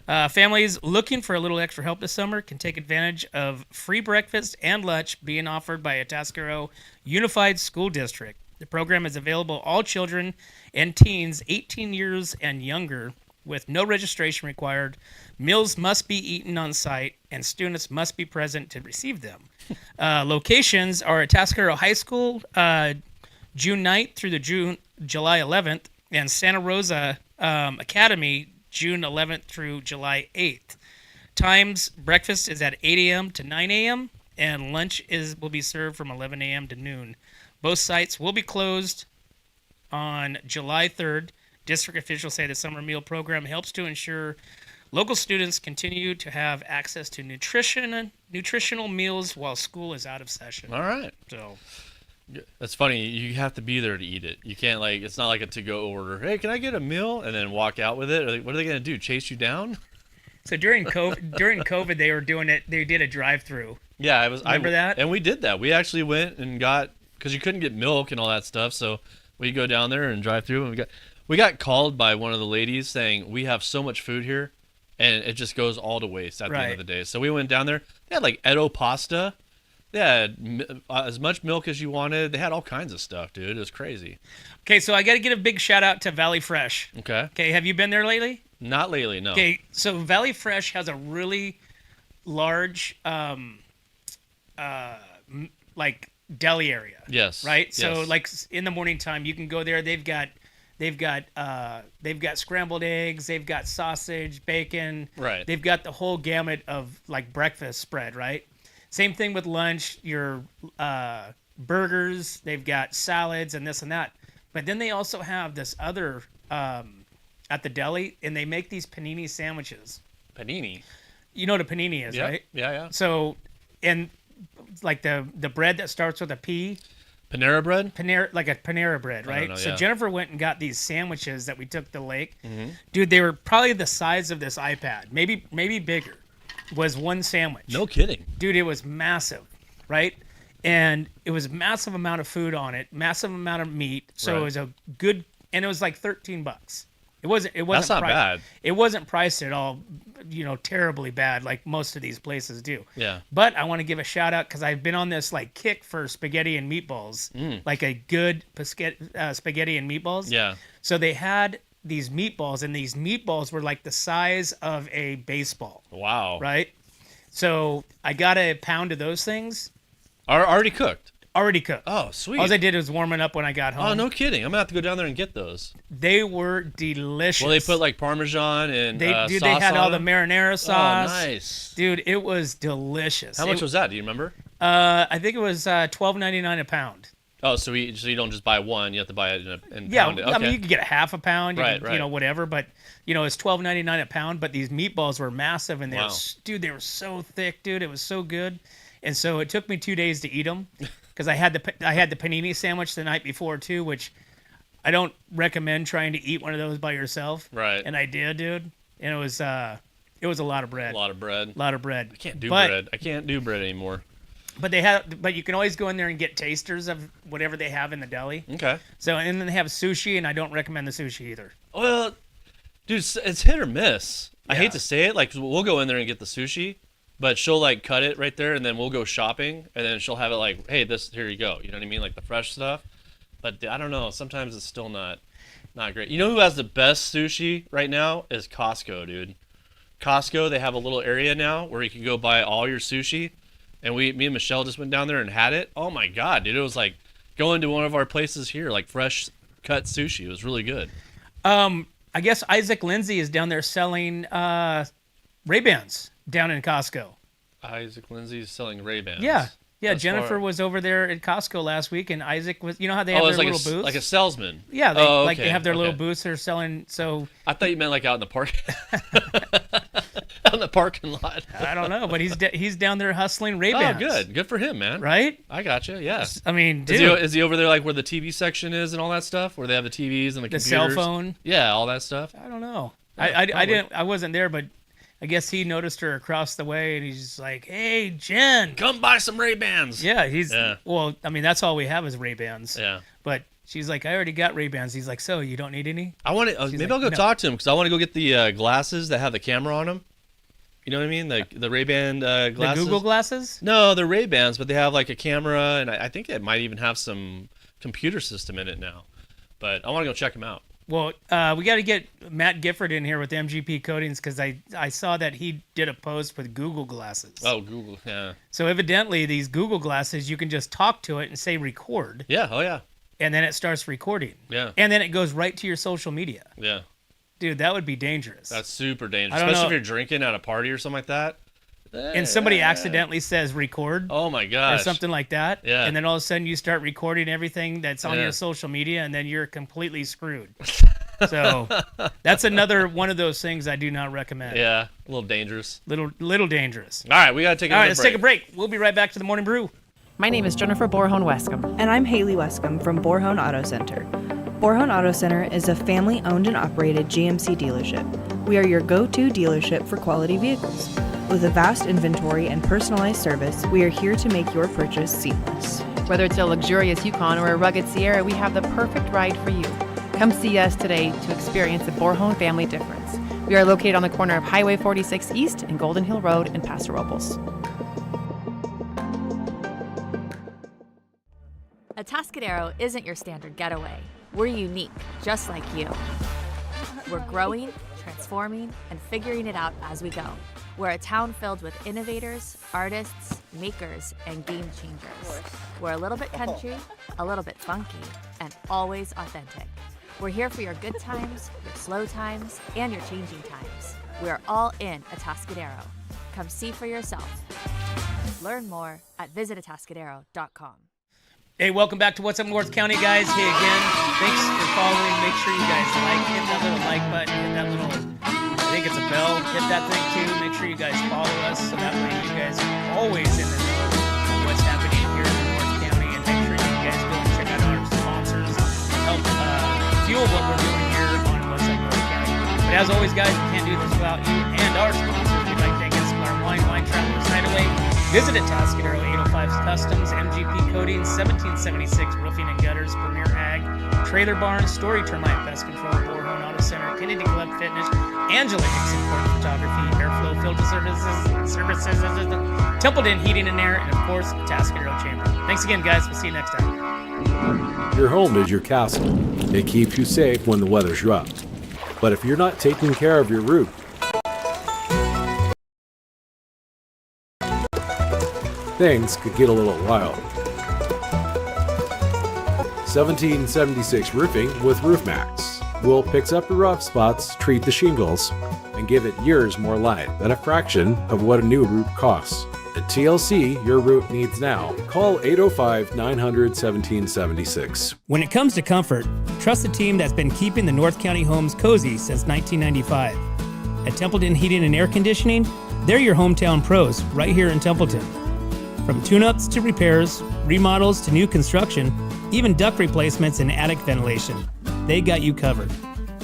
Families looking for a little extra help this summer can take advantage of free breakfast and lunch being offered by Atascadero Unified School District. The program is available to all children and teens 18 years and younger with no registration required. Meals must be eaten on site, and students must be present to receive them. Locations are at Atascadero High School, June 9th through the July 11th, and Santa Rosa Academy, June 11th through July 8th. Times: breakfast is at 8 a.m. to 9 a.m. and lunch will be served from 11 a.m. to noon. Both sites will be closed on July 3rd. District officials say the summer meal program helps to ensure local students continue to have access to nutritional meals while school is out of session. All right. So That's funny. You have to be there to eat it. You can't it's not like a to-go order. Hey, can I get a meal? And then walk out with it. What are they going to do? Chase you down? So during COVID, they were doing it. They did a drive-through. Yeah, Remember that? And we did that. We actually went and because you couldn't get milk and all that stuff. So we go down there and drive through, and we got called by one of the ladies saying we have so much food here, and it just goes all to waste at the end of the day. So we went down there. They had like Edo pasta. They had as much milk as you wanted. They had all kinds of stuff, dude. It was crazy. Okay, so I got to give a big shout out to Valley Fresh. Okay. Okay, have you been there lately? Not lately, no. Okay, so Valley Fresh has a really large, like deli area. Yes. Right. So yes. like in the morning time, you can go there. They've got scrambled eggs. They've got sausage, bacon. Right. They've got the whole gamut of like breakfast spread. Right. Same thing with lunch. Your burgers. They've got salads and this and that. But then they also have this other at the deli, and they make these panini sandwiches. Panini. You know what a panini is, Yep. right? Yeah. So, and like the bread that starts with a P. Panera bread? Like a Panera bread, right? know, So yeah. Jennifer went and got these sandwiches that we took to the lake. Mm-hmm. Dude, they were probably the size of this iPad, maybe bigger. Was one sandwich. No kidding. Dude, it was massive, right? And it was massive amount of food on it, massive amount of meat. So Right. it was a good, and it was like $13. It wasn't. That's not bad. It wasn't priced at all, terribly bad like most of these places do. Yeah. But I want to give a shout out because I've been on this like kick for spaghetti and meatballs, like a good spaghetti and meatballs. Yeah. So they had these meatballs, and these meatballs were like the size of a baseball. Wow. Right. So I got a pound of those things. Are already cooked. Already cooked. Oh, sweet. All I did was warming up when I got home. Oh, no kidding. I'm going to have to go down there and get those. They were delicious. Well, they put like Parmesan and they sauce had all on the them? marinara sauce. Oh, nice. Dude, it was delicious. How much was that? Do you remember? I think it was $12.99 a pound. Oh, so you don't just buy one. You have to buy it in Yeah, pound it. I mean, Okay. you could get a half a pound, Right. whatever. But it's $12.99 a pound. But these meatballs were massive, and they were so thick, dude. It was so good, and so it took me 2 days to eat them because I had the panini sandwich the night before too, which I don't recommend trying to eat one of those by yourself. Right. And I did, dude, and it was a lot of bread. A lot of bread. A lot of bread. I can't do bread. I can't do bread anymore. But you can always go in there and get tasters of whatever they have in the deli. Okay. So, and then they have sushi, and I don't recommend the sushi either. Well, dude, it's hit or miss. I Yeah. hate to say it. Like, we'll go in there and get the sushi, but she'll like cut it right there, and then we'll go shopping, and then she'll have it like, hey, here you go. You know what I mean? Like the fresh stuff. But I don't know. Sometimes it's still not great. You know who has the best sushi right now is Costco, dude. Costco, they have a little area now where you can go buy all your sushi. And me and Michelle just went down there and had it. Oh my God, dude. It was like going to one of our places here, like fresh cut sushi. It was really good. I guess Isaac Lindsay is down there selling Ray-Bans down in Costco. Isaac Lindsay's selling Ray-Bans. Yeah. That's Jennifer far. was over there at Costco last week, and Isaac was. You know how they have Oh, their it's like little booths? like a salesman. Yeah, they okay, have their little okay. booths. They're selling. So I thought you meant like out in the park, out in the parking lot. I don't know, but he's down there hustling Oh, Ray-Bans. good for him, man. Right? I gotcha. Yeah. I mean, Is dude, he over there like where the TV section is and all that stuff, where they have the TVs and the the computers? cell phone. Yeah, all that stuff. I don't know. Yeah, I wasn't there, but I guess he noticed her across the way, and he's just like, "Hey, Jen, Come buy some Ray-Bans. Yeah, Well, I mean, that's all we have is Ray-Bans. Yeah. But she's like, I already got Ray-Bans. He's like, so you don't need any? I want to. She's Maybe like, I'll go "No." talk to him because I want to go get the glasses that have the camera on them. You know what I mean? The Ray-Ban glasses. The Google glasses? No, they're Ray-Bans, but they have like a camera, and I think it might even have some computer system in it now. But I want to go check them out. Well, we got to get Matt Gifford in here with MGP Coatings because I saw that he did a post with Google glasses. Oh, Google, yeah. So evidently, these Google glasses, you can just talk to it and say record, Yeah, oh yeah. and then it starts recording. Yeah. And then it goes right to your social media. Yeah. Dude, that would be dangerous. That's super dangerous, I don't especially know. if you're drinking at a party or something like that. And somebody accidentally says record Oh my gosh. or something like that. Yeah. And then all of a sudden you start recording everything that's on Yeah. your social media, and then you're completely screwed. So that's another one of those things I do not recommend. Yeah, a little dangerous. Little dangerous. All right, we gotta take All right, another let's break. take a break. We'll be right back to the Morning Brew. My name is Jennifer Borhone Wescombe. And I'm Haley Wescombe from Borhone Auto Center. Borhone Auto Center is a family-owned and operated GMC dealership. We are your go-to dealership for quality vehicles. With a vast inventory and personalized service, we are here to make your purchase seamless. Whether it's a luxurious Yukon or a rugged Sierra, we have the perfect ride for you. Come see us today to experience the Borhone family difference. We are located on the corner of Highway 46 East and Golden Hill Road in Paso Robles. Atascadero isn't your standard getaway. We're unique, just like you. We're growing, transforming, and figuring it out as we go. We're a town filled with innovators, artists, makers, and game changers. We're a little bit country, a little bit funky, and always authentic. We're here for your good times, your slow times, and your changing times. We're all in Atascadero. Come see for yourself. Learn more at visitatascadero.com. Hey, welcome back to What's Up North County, guys. Hey again, thanks for following. Make sure you guys hit that little like button, hit that little, I think it's a bell, hit that thing too. Make sure you guys follow us so that way you guys are always in the know of what's happening here in North County. And make sure you guys go and check out our sponsors, help fuel what we're doing here on What's Up North County. But as always, guys, we can't do this without you and our sponsors. We'd like to thank us for our Wine Travelers Hideaway. Visit Atascadero 805 Customs, MGP Coatings, 1776 Roofing and Gutters, Premier Ag, Trailer Barn, Story Termite Pest Control, Borhone Auto Center, Kennedy Club Fitness, Angela Dixon Port Photography, Airflow Filter Services, Templeton Heating and Air, and of course, Atascadero Chamber. Thanks again, guys. We'll see you next time. Your home is your castle. It keeps you safe when the weather's rough. But if you're not taking care of your roof, things could get a little wild. 1776 Roofing with RoofMax. We'll fix up the rough spots, treat the shingles, and give it years more life at a fraction of what a new roof costs. At TLC, your roof needs now. Call 805-900-1776. When it comes to comfort, trust the team that's been keeping the North County homes cozy since 1995. At Templeton Heating and Air Conditioning, they're your hometown pros right here in Templeton. From tune-ups to repairs, remodels to new construction, even duct replacements and attic ventilation, they got you covered.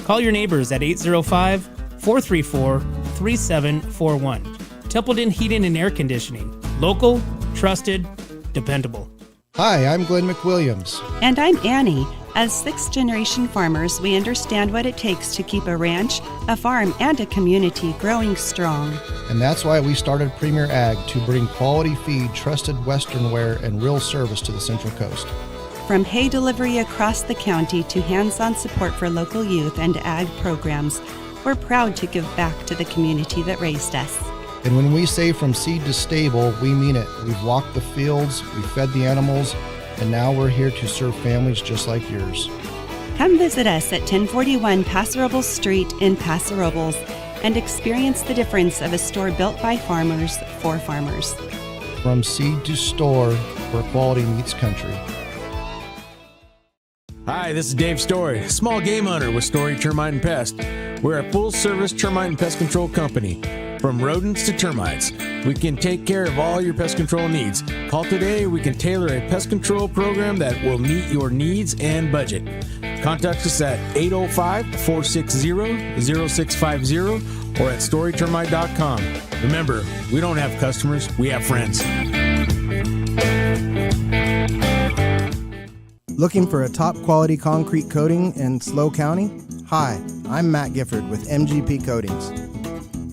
Call your neighbors at 805-434-3741. Templeton Heating and Air Conditioning. Local, trusted, dependable. Hi, I'm Glenn McWilliams. And I'm Annie. As sixth-generation farmers, we understand what it takes to keep a ranch, a farm, and a community growing strong. And that's why we started Premier Ag to bring quality feed, trusted Western wear, and real service to the Central Coast. From hay delivery across the county to hands-on support for local youth and ag programs, we're proud to give back to the community that raised us. And when we say from seed to stable, we mean it. We've walked the fields, we fed the animals, and now we're here to serve families just like yours. Come visit us at 1041 Paso Robles Street in Paso Robles and experience the difference of a store built by farmers for farmers. From seed to store, where quality meets country. Hi, this is Dave Story, small game hunter with Story Termite and Pest. We're a full-service termite and pest control company. From rodents to termites, we can take care of all your pest control needs. Call today, we can tailor a pest control program that will meet your needs and budget. Contact us at 805-460-0650 or at storytermite.com. Remember, we don't have customers, we have friends. Looking for a top quality concrete coating in SLO County? Hi, I'm Matt Gifford with MGP Coatings,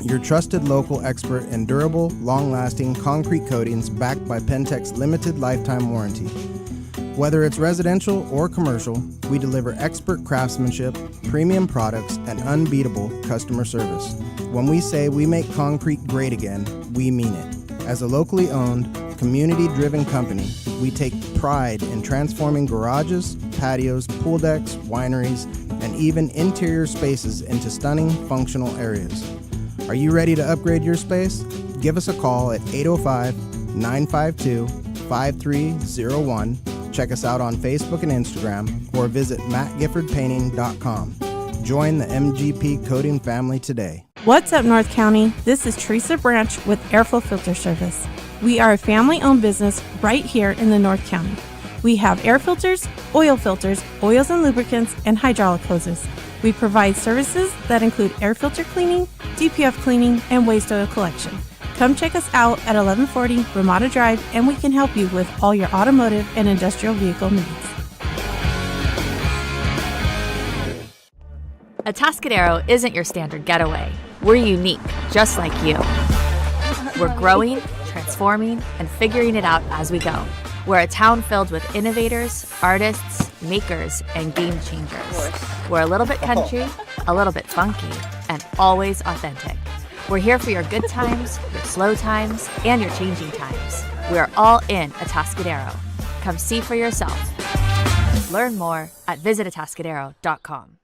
your trusted local expert in durable, long-lasting concrete coatings backed by Pentec's limited lifetime warranty. Whether it's residential or commercial, we deliver expert craftsmanship, premium products, and unbeatable customer service. When we say we make concrete great again, we mean it. As a locally owned, community-driven company, we take pride in transforming garages, patios, pool decks, wineries, and even interior spaces into stunning functional areas. Are you ready to upgrade your space? Give us a call at 805-952-5301. Check us out on Facebook and Instagram, or visit mattgiffordpainting.com. Join the MGP Coating family today. What's up, North County? This is Teresa Branch with Airflow Filter Service. We are a family-owned business right here in the North County. We have air filters, oils and lubricants, and hydraulic hoses. We provide services that include air filter cleaning, DPF cleaning, and waste oil collection. Come check us out at 1140 Ramada Drive, and we can help you with all your automotive and industrial vehicle needs. Atascadero isn't your standard getaway. We're unique, just like you. We're growing, transforming, and figuring it out as we go. We're a town filled with innovators, artists, makers, and game changers. We're a little bit country, a little bit funky, and always authentic. We're here for your good times, your slow times, and your changing times. We're all in Atascadero. Come see for yourself. Learn more at visitatascadero.com.